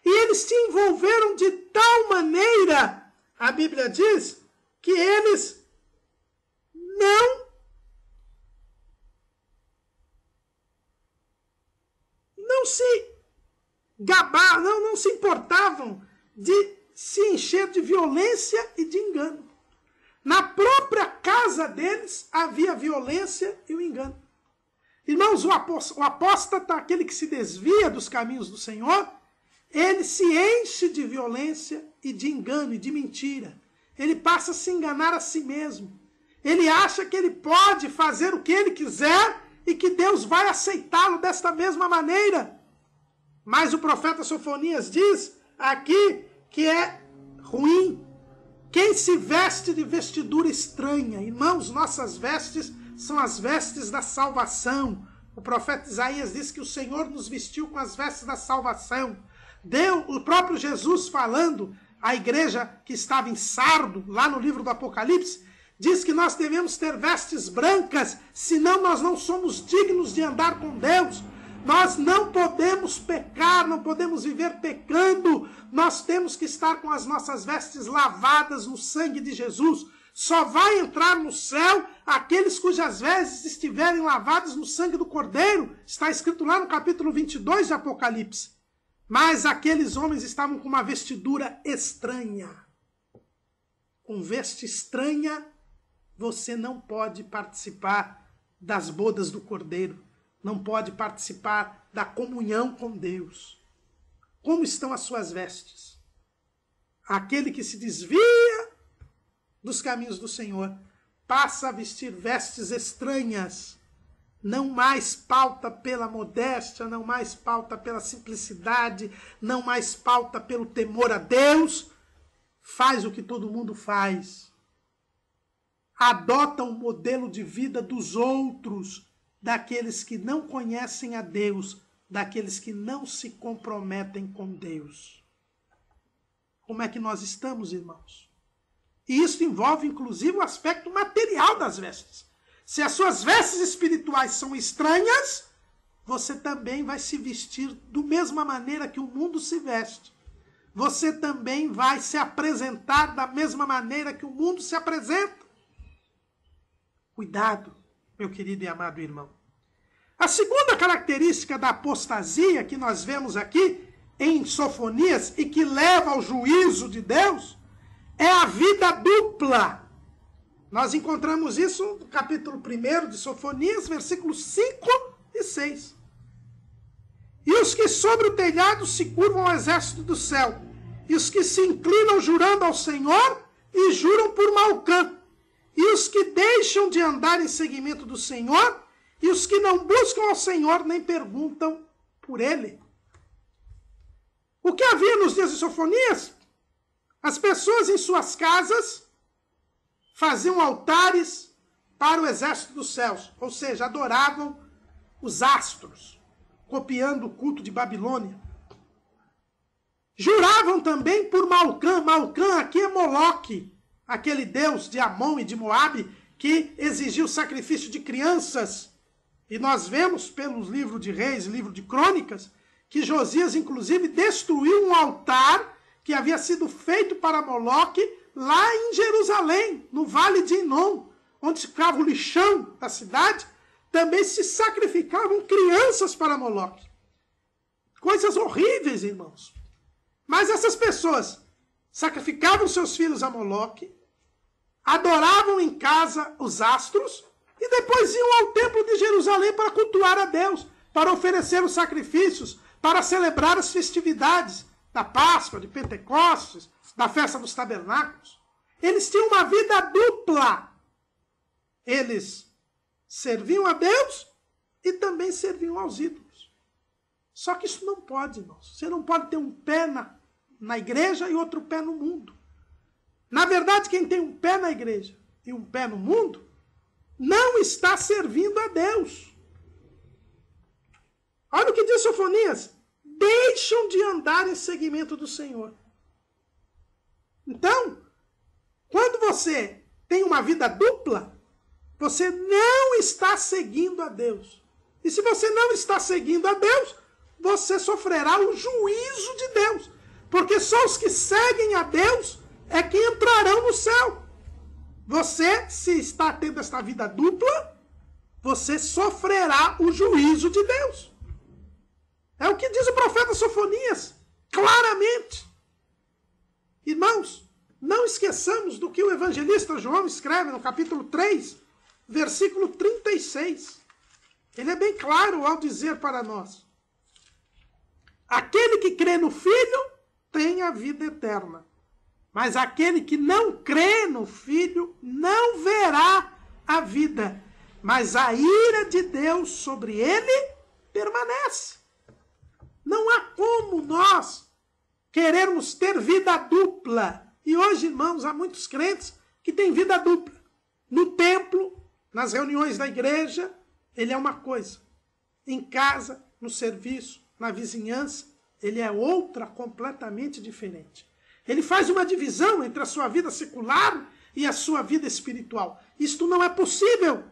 A: E eles se envolveram de tal maneira, a Bíblia diz, que eles não se gabavam, não se importavam de se encher de violência e de engano. Na própria casa deles havia violência e o engano. Irmãos, o apóstata, aquele que se desvia dos caminhos do Senhor, ele se enche de violência e de engano e de mentira. Ele passa a se enganar a si mesmo. Ele acha que ele pode fazer o que ele quiser e que Deus vai aceitá-lo desta mesma maneira. Mas o profeta Sofonias diz aqui que é ruim quem se veste de vestidura estranha. Irmãos, nossas vestes são as vestes da salvação. O profeta Isaías diz que o Senhor nos vestiu com as vestes da salvação. O próprio Jesus falando à igreja que estava em Sardo, lá no livro do Apocalipse, diz que nós devemos ter vestes brancas, senão nós não somos dignos de andar com Deus. Nós não podemos pecar, não podemos viver pecando. Nós temos que estar com as nossas vestes lavadas no sangue de Jesus. Só vai entrar no céu aqueles cujas vestes estiverem lavadas no sangue do Cordeiro. Está escrito lá no capítulo 22 de Apocalipse. Mas aqueles homens estavam com uma vestidura estranha. Com veste estranha, você não pode participar das bodas do Cordeiro. Não pode participar da comunhão com Deus. Como estão as suas vestes? Aquele que se desvia dos caminhos do Senhor passa a vestir vestes estranhas. Não mais pauta pela modéstia, não mais pauta pela simplicidade, não mais pauta pelo temor a Deus. Faz o que todo mundo faz. Adota o modelo de vida dos outros, daqueles que não conhecem a Deus, daqueles que não se comprometem com Deus. Como é que nós estamos, irmãos? E isso envolve, inclusive, o aspecto material das vestes. Se as suas vestes espirituais são estranhas, você também vai se vestir da mesma maneira que o mundo se veste. Você também vai se apresentar da mesma maneira que o mundo se apresenta. Cuidado, meu querido e amado irmão. A segunda característica da apostasia que nós vemos aqui em Sofonias e que leva ao juízo de Deus é a vida dupla. Nós encontramos isso no capítulo 1 de Sofonias, versículos 5 e 6. E os que sobre o telhado se curvam ao exército do céu, e os que se inclinam jurando ao Senhor e juram por Malcã, e os que deixam de andar em seguimento do Senhor, e os que não buscam ao Senhor nem perguntam por Ele. O que havia nos dias de Sofonias? As pessoas em suas casas faziam altares para o exército dos céus, ou seja, adoravam os astros, copiando o culto de Babilônia. Juravam também por Malcã. Malcã aqui é Moloque, aquele deus de Amon e de Moabe que exigiu sacrifício de crianças. E nós vemos pelos livros de Reis, livro de Crônicas, que Josias inclusive destruiu um altar que havia sido feito para Moloque lá em Jerusalém, no Vale de Inom, onde ficava o lixão da cidade. Também se sacrificavam crianças para Moloque. Coisas horríveis, irmãos. Mas essas pessoas sacrificavam seus filhos a Moloque, adoravam em casa os astros e depois iam ao templo de Jerusalém para cultuar a Deus, para oferecer os sacrifícios, para celebrar as festividades da Páscoa, de Pentecostes, da festa dos tabernáculos. Eles tinham uma vida dupla. Eles serviam a Deus e também serviam aos ídolos. Só que isso não pode, irmãos. Você não pode ter um pé na igreja e outro pé no mundo. Na verdade, quem tem um pé na igreja e um pé no mundo, não está servindo a Deus. Olha o que diz Sofonias. Deixam de andar em seguimento do Senhor. Então, quando você tem uma vida dupla, você não está seguindo a Deus. E se você não está seguindo a Deus, você sofrerá o juízo de Deus. Porque só os que seguem a Deus é que entrarão no céu. Você, se está tendo esta vida dupla, você sofrerá o juízo de Deus. É o que diz o profeta Sofonias, claramente. Irmãos, não esqueçamos do que o evangelista João escreve no capítulo 3, versículo 36. Ele é bem claro ao dizer para nós: aquele que crê no Filho tem a vida eterna, mas aquele que não crê no Filho não verá a vida, mas a ira de Deus sobre ele permanece. Não há como nós querermos ter vida dupla. E hoje, irmãos, há muitos crentes que têm vida dupla. No templo, nas reuniões da igreja, ele é uma coisa. Em casa, no serviço, na vizinhança, ele é outra completamente diferente. Ele faz uma divisão entre a sua vida secular e a sua vida espiritual. Isto não é possível.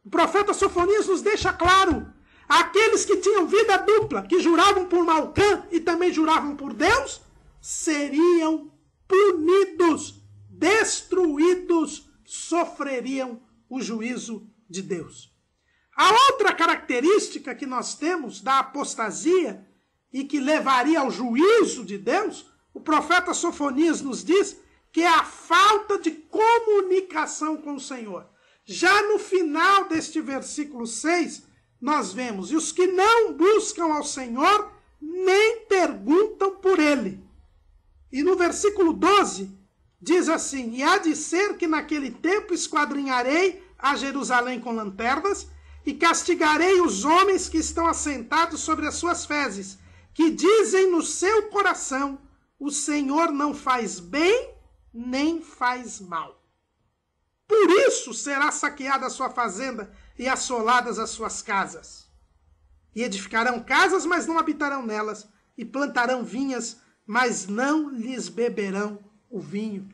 A: O profeta Sofonias nos deixa claro. Aqueles que tinham vida dupla, que juravam por Malcã e também juravam por Deus, seriam punidos, destruídos, sofreriam o juízo de Deus. A outra característica que nós temos da apostasia e que levaria ao juízo de Deus, o profeta Sofonias nos diz que é a falta de comunicação com o Senhor. Já no final deste versículo 6, nós vemos: e os que não buscam ao Senhor nem perguntam por ele. E no versículo 12, diz assim: e há de ser que naquele tempo esquadrinharei a Jerusalém com lanternas, e castigarei os homens que estão assentados sobre as suas fezes, que dizem no seu coração: o Senhor não faz bem, nem faz mal. Por isso será saqueada a sua fazenda e assoladas as suas casas. E edificarão casas, mas não habitarão nelas, e plantarão vinhas, mas não lhes beberão o vinho.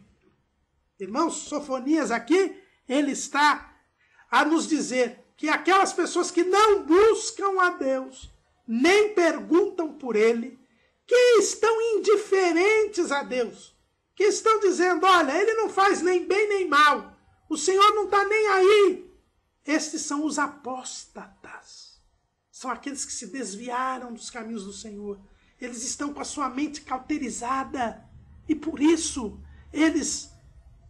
A: Irmãos, Sofonias aqui, ele está a nos dizer que aquelas pessoas que não buscam a Deus, nem perguntam por ele, que estão indiferentes a Deus, que estão dizendo: olha, ele não faz nem bem nem mal, o Senhor não está nem aí. Estes são os apóstatas. São aqueles que se desviaram dos caminhos do Senhor. Eles estão com a sua mente cauterizada. E por isso, eles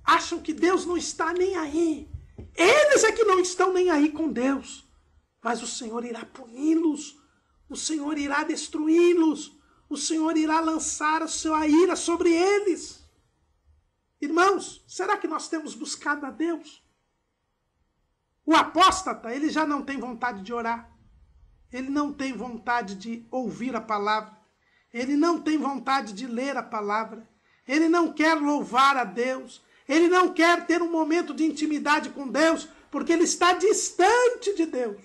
A: acham que Deus não está nem aí. Eles é que não estão nem aí com Deus. Mas o Senhor irá puni-los. O Senhor irá destruí-los. O Senhor irá lançar a sua ira sobre eles. Irmãos, será que nós temos buscado a Deus? O apóstata, ele já não tem vontade de orar. Ele não tem vontade de ouvir a palavra. Ele não tem vontade de ler a palavra. Ele não quer louvar a Deus. Ele não quer ter um momento de intimidade com Deus, porque ele está distante de Deus.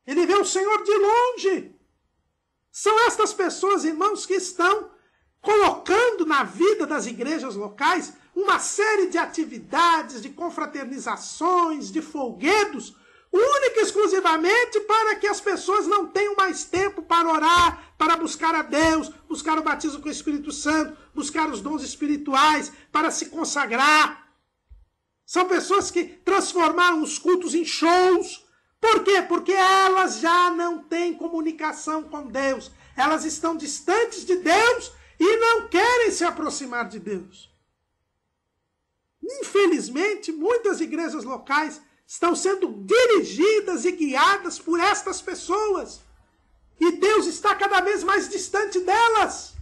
A: Ele vê o Senhor de longe. São estas pessoas, irmãos, que estão colocando na vida das igrejas locais uma série de atividades, de confraternizações, de folguedos, única e exclusivamente para que as pessoas não tenham mais tempo para orar, para buscar a Deus, buscar o batismo com o Espírito Santo, buscar os dons espirituais, para se consagrar. São pessoas que transformaram os cultos em shows. Por quê? Porque elas já não têm comunicação com Deus. Elas estão distantes de Deus e não querem se aproximar de Deus. Infelizmente, muitas igrejas locais estão sendo dirigidas e guiadas por estas pessoas. E Deus está cada vez mais distante delas.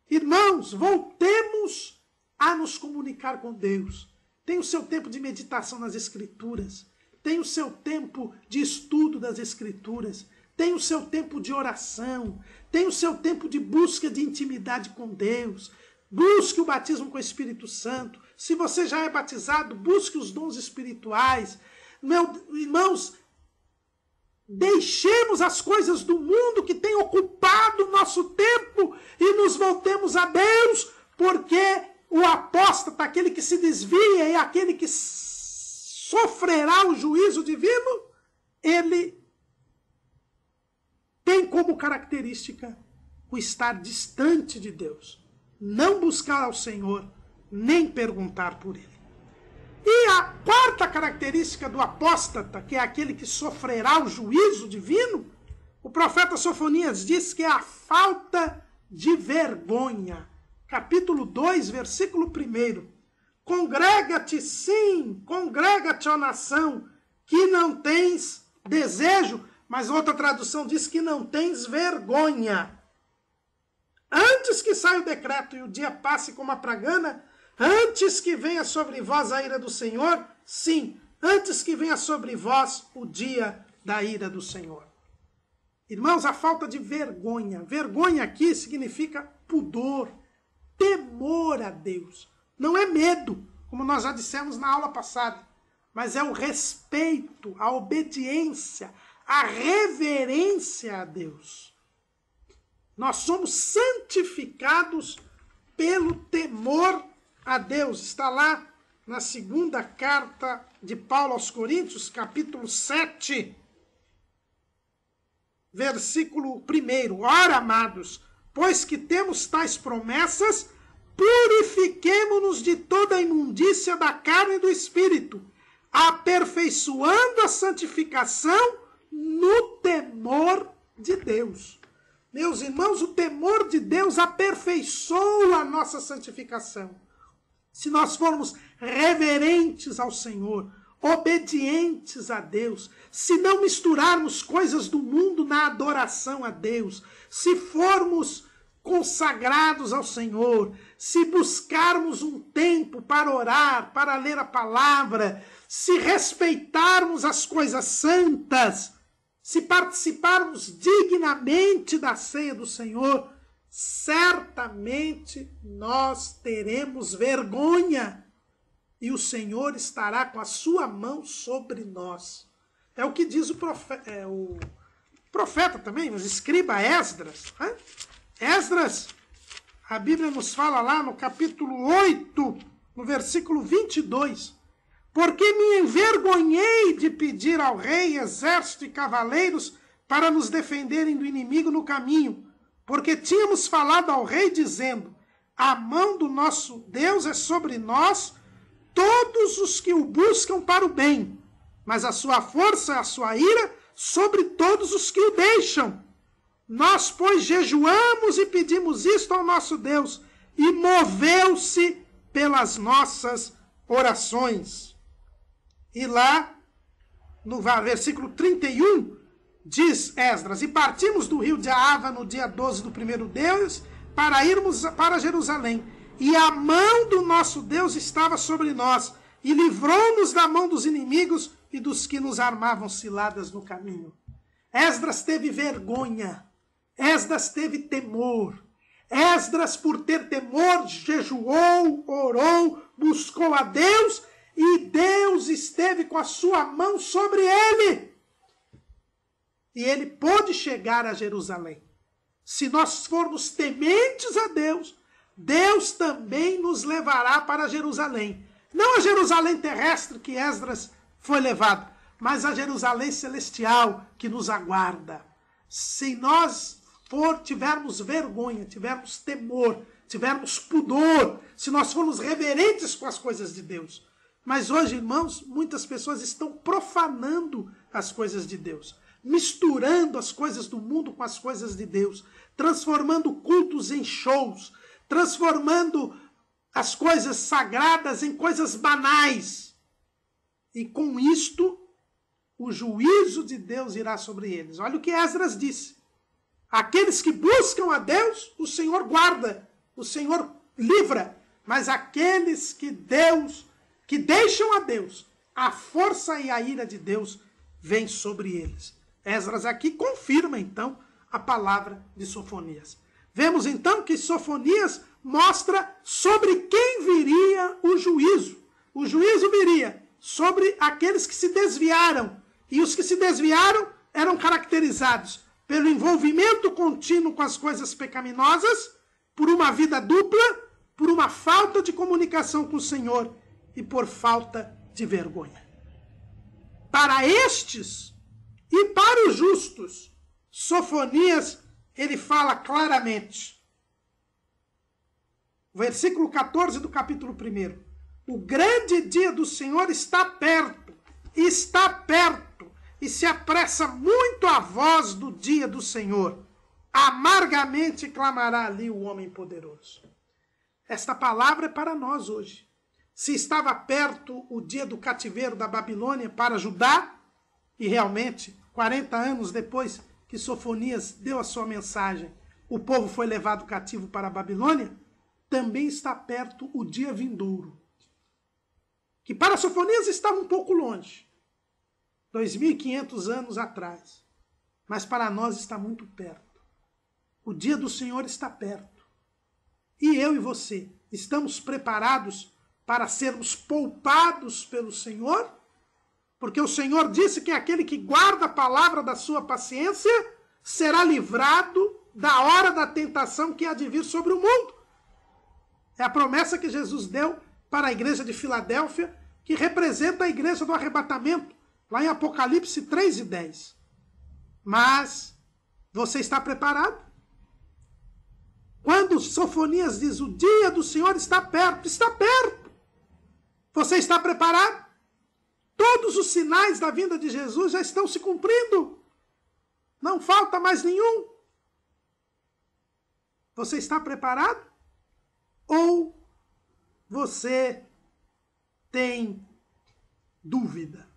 A: Irmãos, voltemos a nos comunicar com Deus. Tem o seu tempo de meditação nas Escrituras. Tem o seu tempo de estudo das Escrituras. Tem o seu tempo de oração. Tem o seu tempo de busca de intimidade com Deus. busque o batismo com o Espírito Santo. Se você já é batizado, busque os dons espirituais. Irmãos, deixemos as coisas do mundo que tem ocupado o nosso tempo e nos voltemos a Deus, porque o apóstata, aquele que se desvia e aquele que sofrerá o juízo divino, ele tem como característica o estar distante de Deus, não buscar ao Senhor, nem perguntar por Ele. E a quarta característica do apóstata, que é aquele que sofrerá o juízo divino, o profeta Sofonias diz que é a falta de vergonha. Capítulo 2, versículo 1. Congrega-te, sim, congrega-te, ó nação, que não tens desejo, mas outra tradução diz que não tens vergonha. Antes que saia o decreto e o dia passe como a pragana, antes que venha sobre vós a ira do Senhor, sim, antes que venha sobre vós o dia da ira do Senhor. Irmãos, a falta de vergonha. Vergonha aqui significa pudor, temor a Deus. Não é medo, como nós já dissemos na aula passada, mas é o respeito, a obediência, a reverência a Deus. Nós somos santificados pelo temor a Deus. Está lá na segunda carta de Paulo aos Coríntios, capítulo 7, versículo 1. Ora, amados, pois que temos tais promessas, purifiquemo-nos de toda a imundícia da carne e do espírito, aperfeiçoando a santificação no temor de Deus. Meus irmãos, o temor de Deus aperfeiçoa a nossa santificação. Se nós formos reverentes ao Senhor, obedientes a Deus, se não misturarmos coisas do mundo na adoração a Deus, se formos consagrados ao Senhor, se buscarmos um tempo para orar, para ler a palavra, se respeitarmos as coisas santas, se participarmos dignamente da ceia do Senhor, certamente nós teremos vergonha e o Senhor estará com a sua mão sobre nós. É o que diz o profeta também, mas escriba Esdras. Né? Esdras, a Bíblia nos fala lá no capítulo 8, no versículo 22. Porque me envergonhei de pedir ao rei exército e cavaleiros para nos defenderem do inimigo no caminho, porque tínhamos falado ao rei dizendo, a mão do nosso Deus é sobre nós, todos os que o buscam para o bem, mas a sua força, a sua ira, sobre todos os que o deixam. Nós, pois, jejuamos e pedimos isto ao nosso Deus, e moveu-se pelas nossas orações. E lá, no versículo 31, diz Esdras, e partimos do rio de Ahava no dia 12 do primeiro Deus, para irmos para Jerusalém. E a mão do nosso Deus estava sobre nós, e livrou-nos da mão dos inimigos e dos que nos armavam ciladas no caminho. Esdras teve vergonha, Esdras teve temor. Esdras, por ter temor, jejuou, orou, buscou a Deus, e Deus esteve com a sua mão sobre ele. E ele pôde chegar a Jerusalém. Se nós formos tementes a Deus, Deus também nos levará para Jerusalém. Não a Jerusalém terrestre que Esdras foi levado, mas a Jerusalém celestial que nos aguarda. Se nós tivermos vergonha, tivermos temor, tivermos pudor, se nós formos reverentes com as coisas de Deus. Mas hoje, irmãos, muitas pessoas estão profanando as coisas de Deus, misturando as coisas do mundo com as coisas de Deus, transformando cultos em shows, transformando as coisas sagradas em coisas banais. E com isto, o juízo de Deus irá sobre eles. Olha o que Esdras disse. Aqueles que buscam a Deus, o Senhor guarda, o Senhor livra. Mas aqueles que deixam a Deus, a força e a ira de Deus vem sobre eles. Esdras aqui confirma, então, a palavra de Sofonias. Vemos, então, que Sofonias mostra sobre quem viria o juízo. O juízo viria sobre aqueles que se desviaram. E os que se desviaram eram caracterizados pelo envolvimento contínuo com as coisas pecaminosas, por uma vida dupla, por uma falta de comunicação com o Senhor e por falta de vergonha. Para estes e para os justos, Sofonias, ele fala claramente. Versículo 14 do capítulo 1. O grande dia do Senhor está perto, e se apressa muito a voz do dia do Senhor. Amargamente clamará ali o homem poderoso. Esta palavra é para nós hoje. Se estava perto o dia do cativeiro da Babilônia para Judá, e realmente, 40 anos depois que Sofonias deu a sua mensagem, o povo foi levado cativo para a Babilônia, também está perto o dia vindouro, que para Sofonias estava um pouco longe, 2.500 anos atrás, mas para nós está muito perto. O dia do Senhor está perto. E eu e você estamos preparados para sermos poupados pelo Senhor? Porque o Senhor disse que aquele que guarda a palavra da sua paciência será livrado da hora da tentação que há de vir sobre o mundo. É a promessa que Jesus deu para a igreja de Filadélfia, que representa a igreja do arrebatamento, lá em Apocalipse 3:10. Mas você está preparado? Quando Sofonias diz o dia do Senhor está perto, está perto. Você está preparado? Todos os sinais da vinda de Jesus já estão se cumprindo. Não falta mais nenhum. Você está preparado? Ou você tem dúvida?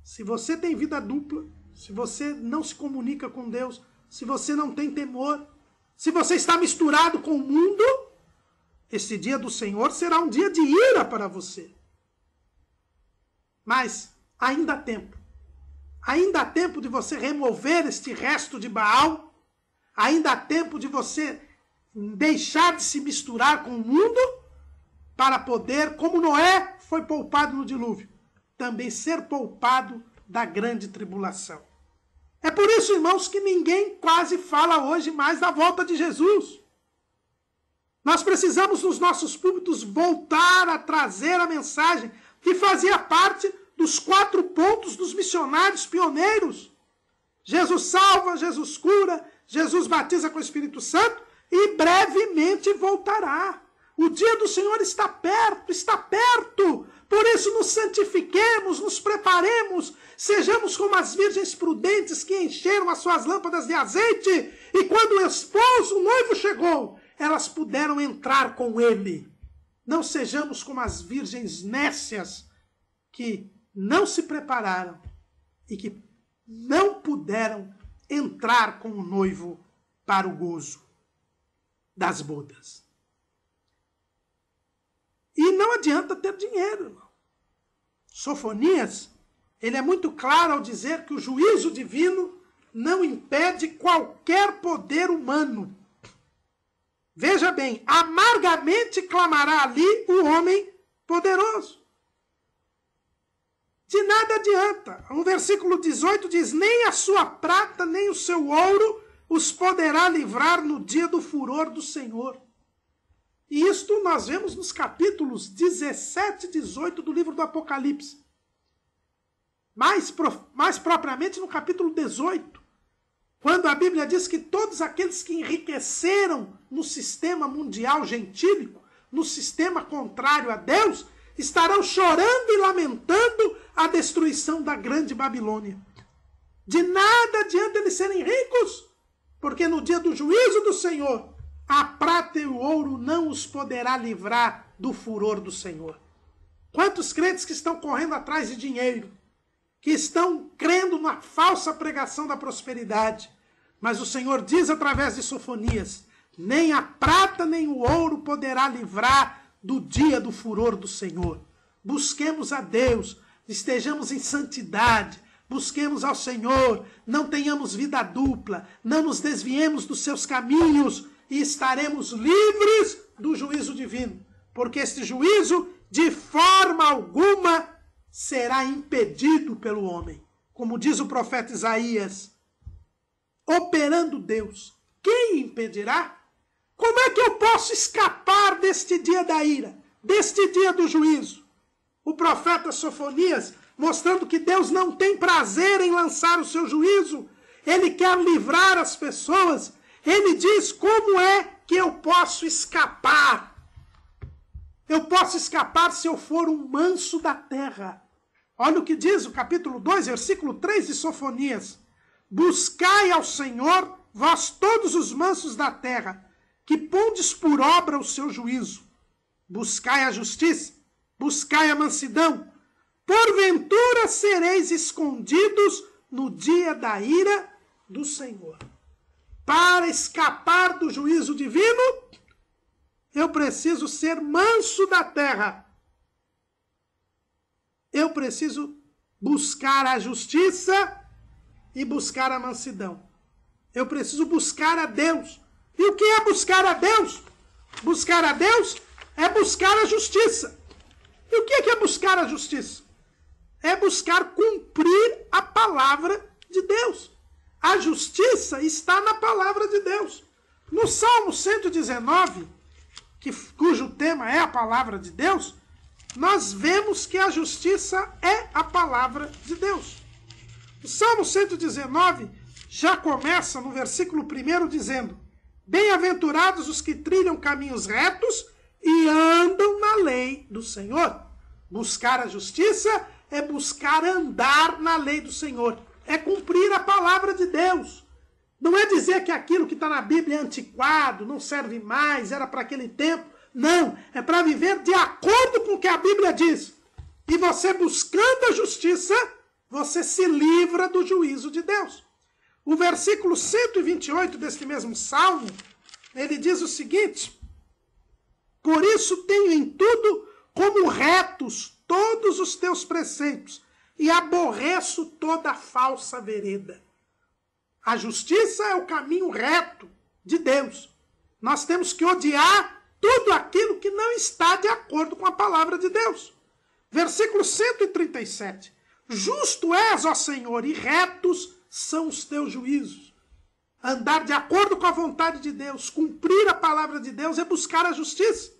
A: Se você tem vida dupla, se você não se comunica com Deus, se você não tem temor, se você está misturado com o mundo, esse dia do Senhor será um dia de ira para você. Mas ainda há tempo. Ainda há tempo de você remover este resto de Baal. Ainda há tempo de você deixar de se misturar com o mundo para poder, como Noé foi poupado no dilúvio, também ser poupado da grande tribulação. É por isso, irmãos, que ninguém quase fala hoje mais da volta de Jesus. Nós precisamos, nos nossos púlpitos, voltar a trazer a mensagem que fazia parte dos 4 pontos dos missionários pioneiros. Jesus salva, Jesus cura, Jesus batiza com o Espírito Santo e brevemente voltará. O dia do Senhor está perto, está perto. Por isso nos santifiquemos, nos preparemos, sejamos como as virgens prudentes que encheram as suas lâmpadas de azeite e quando o esposo, o noivo chegou, elas puderam entrar com ele. Não sejamos como as virgens nécias que não se prepararam e que não puderam entrar com o noivo para o gozo das bodas. E não adianta ter dinheiro, irmão. Sofonias, ele é muito claro ao dizer que o juízo divino não impede qualquer poder humano. Veja bem, amargamente clamará ali o homem poderoso. De nada adianta. O versículo 18 diz, nem a sua prata, nem o seu ouro os poderá livrar no dia do furor do Senhor. E isto nós vemos nos capítulos 17 e 18 do livro do Apocalipse. Mais propriamente no capítulo 18, quando a Bíblia diz que todos aqueles que enriqueceram no sistema mundial gentílico, no sistema contrário a Deus, estarão chorando e lamentando a destruição da grande Babilônia. De nada adianta eles serem ricos, porque no dia do juízo do Senhor, a prata e o ouro não os poderá livrar do furor do Senhor. Quantos crentes que estão correndo atrás de dinheiro, que estão crendo na falsa pregação da prosperidade, mas o Senhor diz através de Sofonias, nem a prata nem o ouro poderá livrar do dia do furor do Senhor. Busquemos a Deus, estejamos em santidade, busquemos ao Senhor, não tenhamos vida dupla, não nos desviemos dos seus caminhos, e estaremos livres do juízo divino, porque este juízo, de forma alguma, será impedido pelo homem. Como diz o profeta Isaías, operando Deus, quem impedirá? Como é que eu posso escapar deste dia da ira, deste dia do juízo? O profeta Sofonias, mostrando que Deus não tem prazer em lançar o seu juízo, ele quer livrar as pessoas, ele diz como é que eu posso escapar. Eu posso escapar se eu for um manso da terra. Olha o que diz o capítulo 2, versículo 3 de Sofonias. Buscai ao Senhor, vós todos os mansos da terra, que pondes por obra o seu juízo. Buscai a justiça, buscai a mansidão. Porventura sereis escondidos no dia da ira do Senhor. Para escapar do juízo divino, eu preciso ser manso da terra. Eu preciso buscar a justiça e buscar a mansidão. Eu preciso buscar a Deus. E o que é buscar a Deus? Buscar a Deus é buscar a justiça. E o que é buscar a justiça? É buscar cumprir a palavra de Deus. A justiça está na palavra de Deus. No Salmo 119, cujo tema é a palavra de Deus, nós vemos que a justiça é a palavra de Deus. O Salmo 119 já começa no versículo 1 dizendo: bem-aventurados os que trilham caminhos retos e andam na lei do Senhor. Buscar a justiça é buscar andar na lei do Senhor. É cumprir a palavra de Deus. Não é dizer que aquilo que está na Bíblia é antiquado, não serve mais, era para aquele tempo. Não, é para viver de acordo com o que a Bíblia diz. E você buscando a justiça, você se livra do juízo de Deus. O versículo 128 deste mesmo Salmo, ele diz o seguinte: por isso tenho em tudo como retos todos os teus preceitos, e aborreço toda falsa vereda. A justiça é o caminho reto de Deus. Nós temos que odiar tudo aquilo que não está de acordo com a palavra de Deus. Versículo 137. Justo és, ó Senhor, e retos são os teus juízos. Andar de acordo com a vontade de Deus, cumprir a palavra de Deus, é buscar a justiça.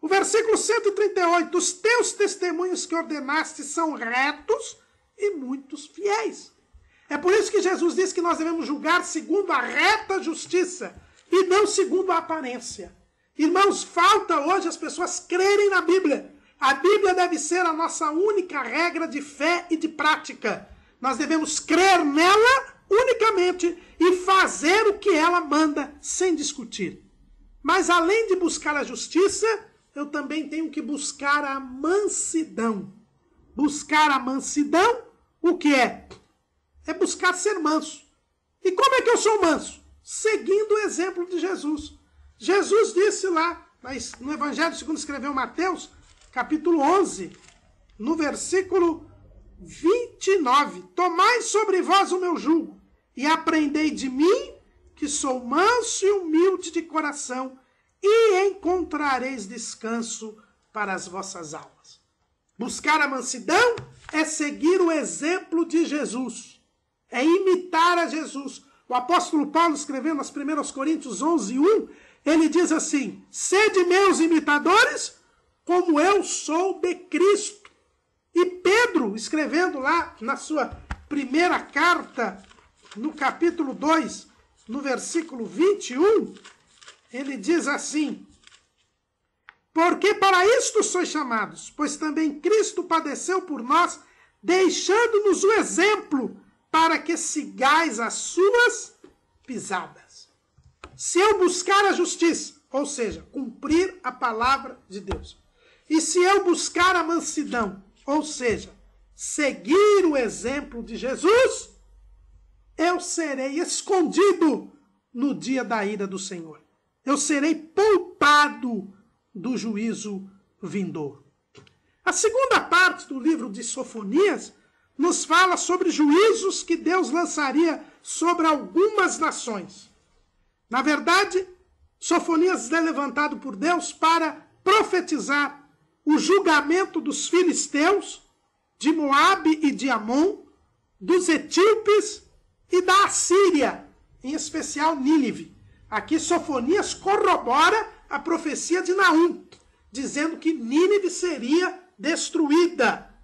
A: O versículo 138, os teus testemunhos que ordenaste são retos e muitos fiéis. É por isso que Jesus diz que nós devemos julgar segundo a reta justiça e não segundo a aparência. Irmãos, falta hoje as pessoas crerem na Bíblia. A Bíblia deve ser a nossa única regra de fé e de prática. Nós devemos crer nela unicamente e fazer o que ela manda sem discutir. Mas além de buscar a justiça, eu também tenho que buscar a mansidão. Buscar a mansidão, o que é? É buscar ser manso. E como é que eu sou manso? Seguindo o exemplo de Jesus. Jesus disse lá, no Evangelho segundo escreveu Mateus, capítulo 11, no versículo 29. Tomai sobre vós o meu jugo, e aprendei de mim, que sou manso e humilde de coração, e encontrareis descanso para as vossas almas. Buscar a mansidão é seguir o exemplo de Jesus. É imitar a Jesus. O apóstolo Paulo, escrevendo nas 1 Coríntios 11, 1, ele diz assim: sede meus imitadores, como eu sou de Cristo. E Pedro, escrevendo lá na sua primeira carta, no capítulo 2, no versículo 21, ele diz assim: porque para isto sois chamados, pois também Cristo padeceu por nós, deixando-nos o exemplo, para que sigais as suas pisadas. Se eu buscar a justiça, ou seja, cumprir a palavra de Deus, e se eu buscar a mansidão, ou seja, seguir o exemplo de Jesus, eu serei escondido no dia da ira do Senhor. Eu serei poupado do juízo vindouro. A segunda parte do livro de Sofonias nos fala sobre juízos que Deus lançaria sobre algumas nações. Na verdade, Sofonias é levantado por Deus para profetizar o julgamento dos filisteus, de Moabe e de Amon, dos etíopes e da Assíria, em especial Nínive. Aqui Sofonias corrobora a profecia de Naum, dizendo que Nínive seria destruída.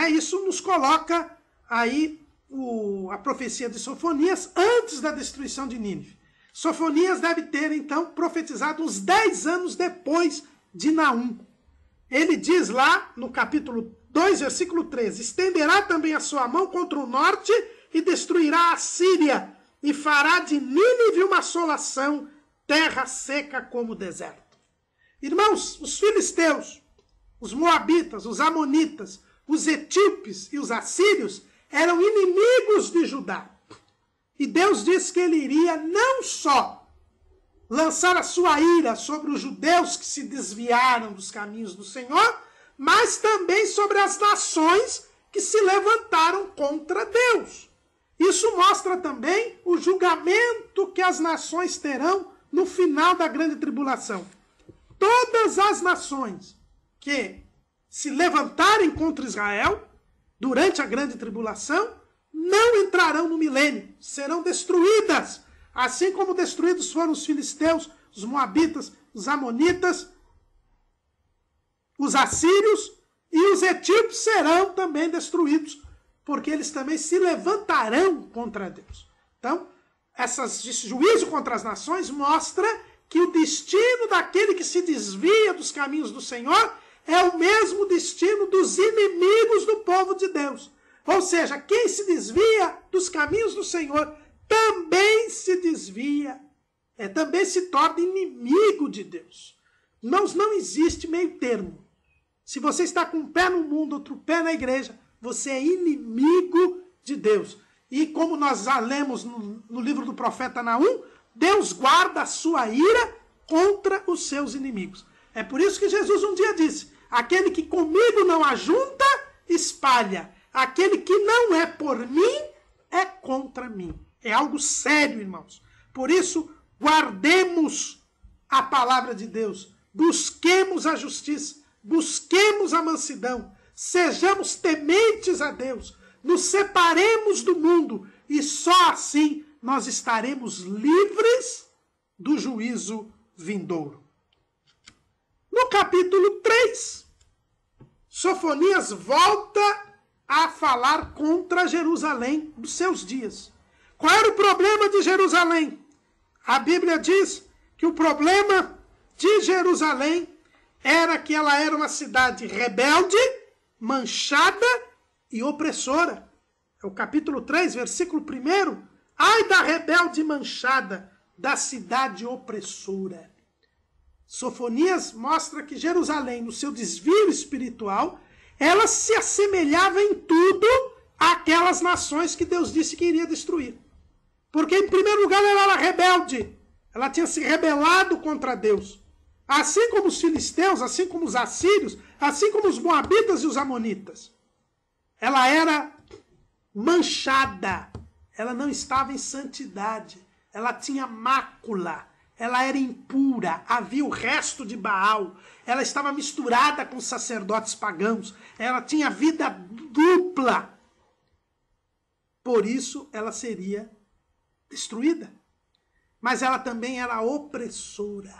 A: Isso nos coloca aí a profecia de Sofonias antes da destruição de Nínive. Sofonias deve ter, então, profetizado uns 10 anos depois de Naum. Ele diz lá, no capítulo 2, versículo 13, estenderá também a sua mão contra o norte e destruirá a Síria, e fará de Nínive uma assolação, terra seca como o deserto. Irmãos, os filisteus, os moabitas, os amonitas, os etíopes e os assírios eram inimigos de Judá. E Deus disse que ele iria não só lançar a sua ira sobre os judeus que se desviaram dos caminhos do Senhor, mas também sobre as nações que se levantaram contra Deus. Isso mostra também o julgamento que as nações terão no final da grande tribulação. Todas as nações que se levantarem contra Israel durante a grande tribulação não entrarão no milênio, serão destruídas, assim como destruídos foram os filisteus, os moabitas, os amonitas, os assírios e os etíopes serão também destruídos, porque eles também se levantarão contra Deus. Então, esse juízo contra as nações mostra que o destino daquele que se desvia dos caminhos do Senhor é o mesmo destino dos inimigos do povo de Deus. Ou seja, quem se desvia dos caminhos do Senhor também se desvia, também se torna inimigo de Deus. Não existe meio termo. Se você está com um pé no mundo, outro pé na igreja, você é inimigo de Deus. E como nós já lemos no livro do profeta Naum, Deus guarda a sua ira contra os seus inimigos. É por isso que Jesus um dia disse, aquele que comigo não ajunta, espalha. Aquele que não é por mim, é contra mim. É algo sério, irmãos. Por isso, guardemos a palavra de Deus. Busquemos a justiça. Busquemos a mansidão. Sejamos tementes a Deus. Nos separemos do mundo. E só assim nós estaremos livres do juízo vindouro. No capítulo 3, Sofonias volta a falar contra Jerusalém dos seus dias. Qual era o problema de Jerusalém? A Bíblia diz que o problema de Jerusalém era que ela era uma cidade rebelde, manchada e opressora. É o capítulo 3, versículo 1. Ai da rebelde manchada, da cidade opressora. Sofonias mostra que Jerusalém, no seu desvio espiritual, ela se assemelhava em tudo àquelas nações que Deus disse que iria destruir. Porque, em primeiro lugar, ela era rebelde. Ela tinha se rebelado contra Deus. Assim como os filisteus, assim como os assírios, assim como os moabitas e os amonitas. Ela era manchada. Ela não estava em santidade. Ela tinha mácula. Ela era impura, havia o resto de Baal, ela estava misturada com sacerdotes pagãos, ela tinha vida dupla. Por isso ela seria destruída. Mas ela também era opressora.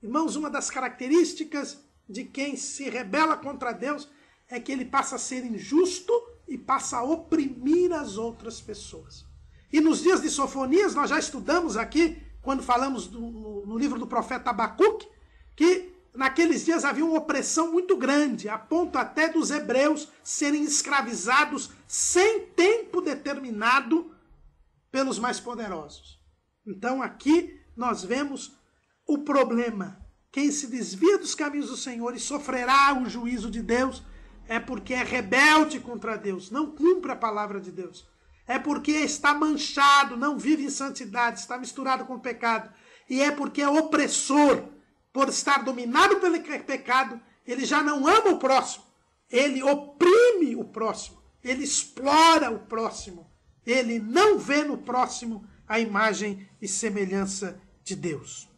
A: Irmãos, uma das características de quem se rebela contra Deus é que ele passa a ser injusto e passa a oprimir as outras pessoas. E nos dias de Sofonias, nós já estudamos aqui, quando falamos no livro do profeta Abacuque, que naqueles dias havia uma opressão muito grande, a ponto até dos hebreus serem escravizados sem tempo determinado pelos mais poderosos. Então aqui nós vemos o problema. Quem se desvia dos caminhos do Senhor e sofrerá o juízo de Deus é porque é rebelde contra Deus, não cumpre a palavra de Deus. É porque está manchado, não vive em santidade, está misturado com o pecado. E é porque é opressor, por estar dominado pelo pecado, ele já não ama o próximo. Ele oprime o próximo, ele explora o próximo. Ele não vê no próximo a imagem e semelhança de Deus.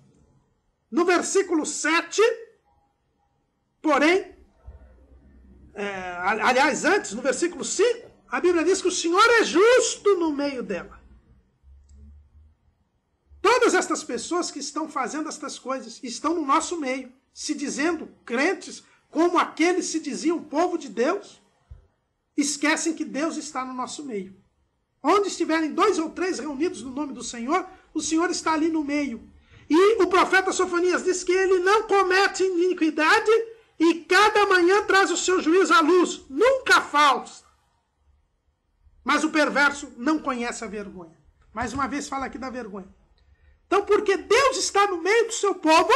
A: No versículo 7, porém, aliás, antes, no versículo 5, a Bíblia diz que o Senhor é justo no meio dela. Todas estas pessoas que estão fazendo estas coisas estão no nosso meio, se dizendo crentes, como aqueles se diziam povo de Deus, esquecem que Deus está no nosso meio. Onde estiverem 2 ou 3 reunidos no nome do Senhor, o Senhor está ali no meio. E o profeta Sofonias diz que ele não comete iniquidade e cada manhã traz o seu juízo à luz. Nunca falta. Mas o perverso não conhece a vergonha. Mais uma vez fala aqui da vergonha. Então, porque Deus está no meio do seu povo,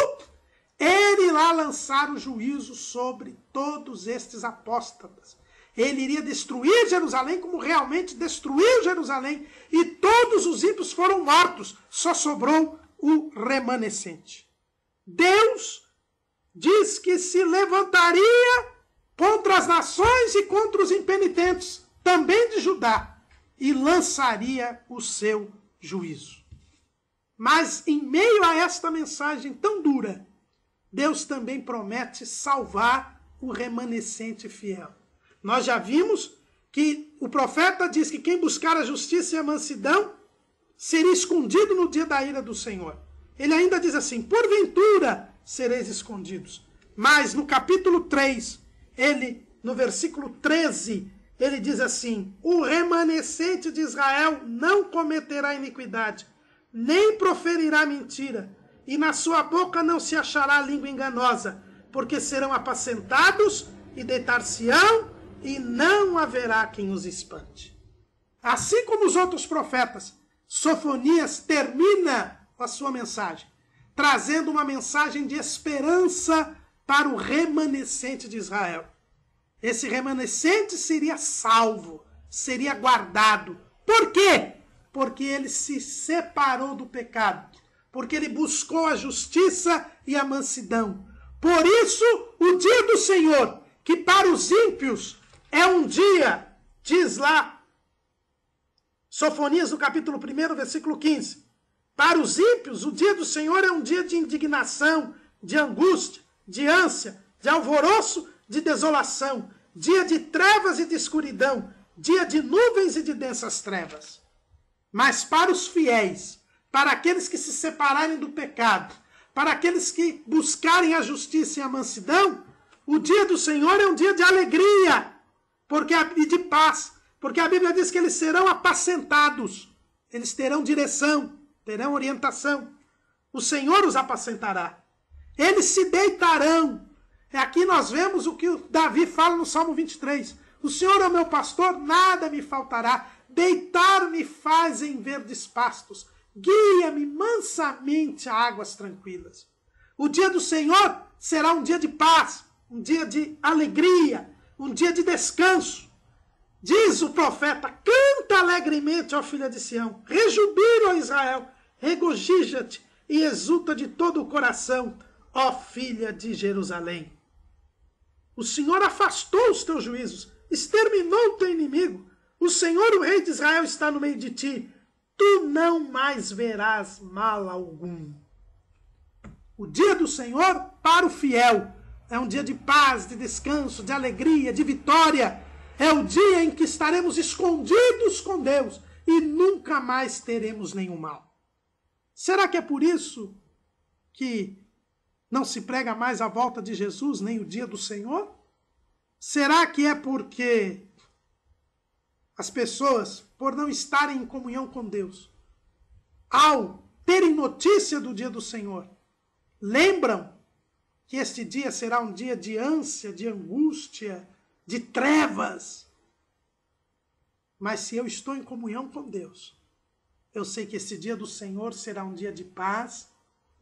A: ele irá lançar o juízo sobre todos estes apóstatas. Ele iria destruir Jerusalém como realmente destruiu Jerusalém. E todos os ímpios foram mortos. Só sobrou o remanescente. Deus diz que se levantaria contra as nações e contra os impenitentes, também de Judá, e lançaria o seu juízo. Mas em meio a esta mensagem tão dura, Deus também promete salvar o remanescente fiel. Nós já vimos que o profeta diz que quem buscar a justiça e a mansidão seria escondido no dia da ira do Senhor. Ele ainda diz assim, porventura sereis escondidos. Mas no capítulo 3, no versículo 13, ele diz assim, o remanescente de Israel não cometerá iniquidade, nem proferirá mentira, e na sua boca não se achará língua enganosa, porque serão apacentados e deitar-se-ão, e não haverá quem os espante. Assim como os outros profetas, Sofonias termina a sua mensagem, trazendo uma mensagem de esperança para o remanescente de Israel. Esse remanescente seria salvo, seria guardado. Por quê? Porque ele se separou do pecado, porque ele buscou a justiça e a mansidão. Por isso, o dia do Senhor, que para os ímpios é um dia, diz lá, Sofonias no capítulo 1, versículo 15. Para os ímpios, o dia do Senhor é um dia de indignação, de angústia, de ânsia, de alvoroço, de desolação, dia de trevas e de escuridão, dia de nuvens e de densas trevas. Mas para os fiéis, para aqueles que se separarem do pecado, para aqueles que buscarem a justiça e a mansidão, o dia do Senhor é um dia de alegria e de paz, porque a Bíblia diz que eles serão apacentados, eles terão direção, terão orientação. O Senhor os apacentará. Eles se deitarão. Aqui nós vemos o que Davi fala no Salmo 23. O Senhor é o meu pastor, nada me faltará. Deitar-me faz em verdes pastos. Guia-me mansamente a águas tranquilas. O dia do Senhor será um dia de paz, um dia de alegria, um dia de descanso. Diz o profeta, canta alegremente, ó filha de Sião, rejubila, ó Israel, regozija-te e exulta de todo o coração, ó filha de Jerusalém. O Senhor afastou os teus juízos, exterminou o teu inimigo. O Senhor, o Rei de Israel, está no meio de ti. Tu não mais verás mal algum. O dia do Senhor, para o fiel, é um dia de paz, de descanso, de alegria, de vitória. É o dia em que estaremos escondidos com Deus e nunca mais teremos nenhum mal. Será que é por isso que não se prega mais a volta de Jesus, nem o dia do Senhor? Será que é porque as pessoas, por não estarem em comunhão com Deus, ao terem notícia do dia do Senhor, lembram que este dia será um dia de ânsia, de angústia, de trevas? Mas se eu estou em comunhão com Deus, eu sei que esse dia do Senhor será um dia de paz,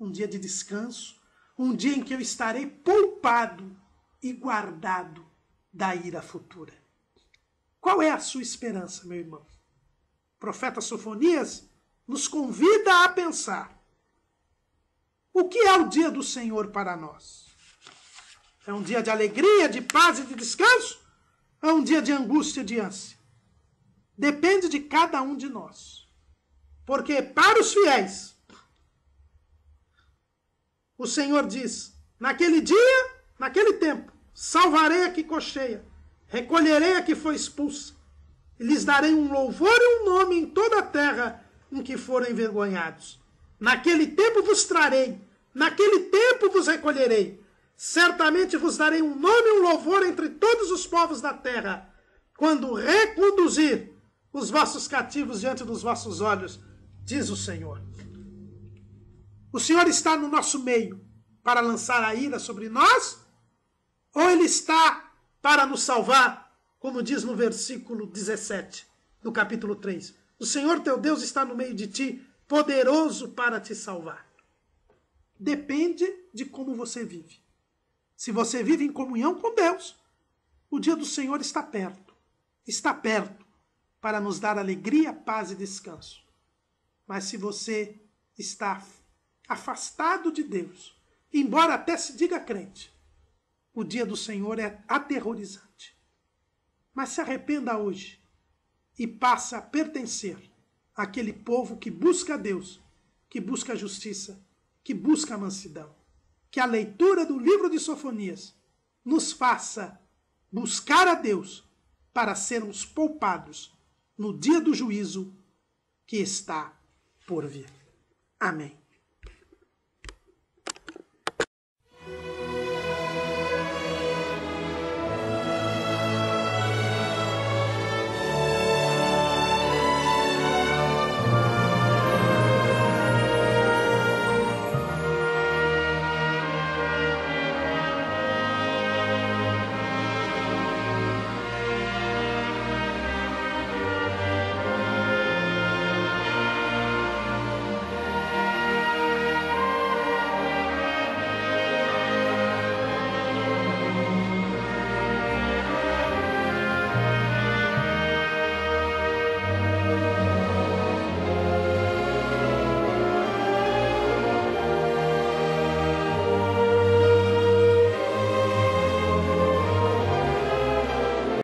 A: um dia de descanso, um dia em que eu estarei poupado e guardado da ira futura. Qual é a sua esperança, meu irmão? O profeta Sofonias nos convida a pensar. O que é o dia do Senhor para nós? É um dia de alegria, de paz e de descanso? Ou é um dia de angústia e de ânsia? Depende de cada um de nós. Porque para os fiéis, O Senhor diz: naquele dia, naquele tempo, salvarei a que cocheia, recolherei a que foi expulsa, e lhes darei um louvor e um nome em toda a terra em que forem envergonhados. Naquele tempo vos trarei, naquele tempo vos recolherei. Certamente vos darei um nome e um louvor entre todos os povos da terra, quando reconduzir os vossos cativos diante dos vossos olhos, diz o Senhor. O Senhor está no nosso meio para lançar a ira sobre nós? Ou Ele está para nos salvar, como diz no versículo 17 do capítulo 3? O Senhor teu Deus está no meio de ti, poderoso para te salvar. Depende de como você vive. Se você vive em comunhão com Deus, o dia do Senhor está perto. Está perto para nos dar alegria, paz e descanso. Mas se você está afastado de Deus, embora até se diga crente, o dia do Senhor é aterrorizante. Mas se arrependa hoje e passa a pertencer àquele povo que busca a Deus, que busca a justiça, que busca a mansidão. Que a leitura do livro de Sofonias nos faça buscar a Deus para sermos poupados no dia do juízo que está por vir. Amém.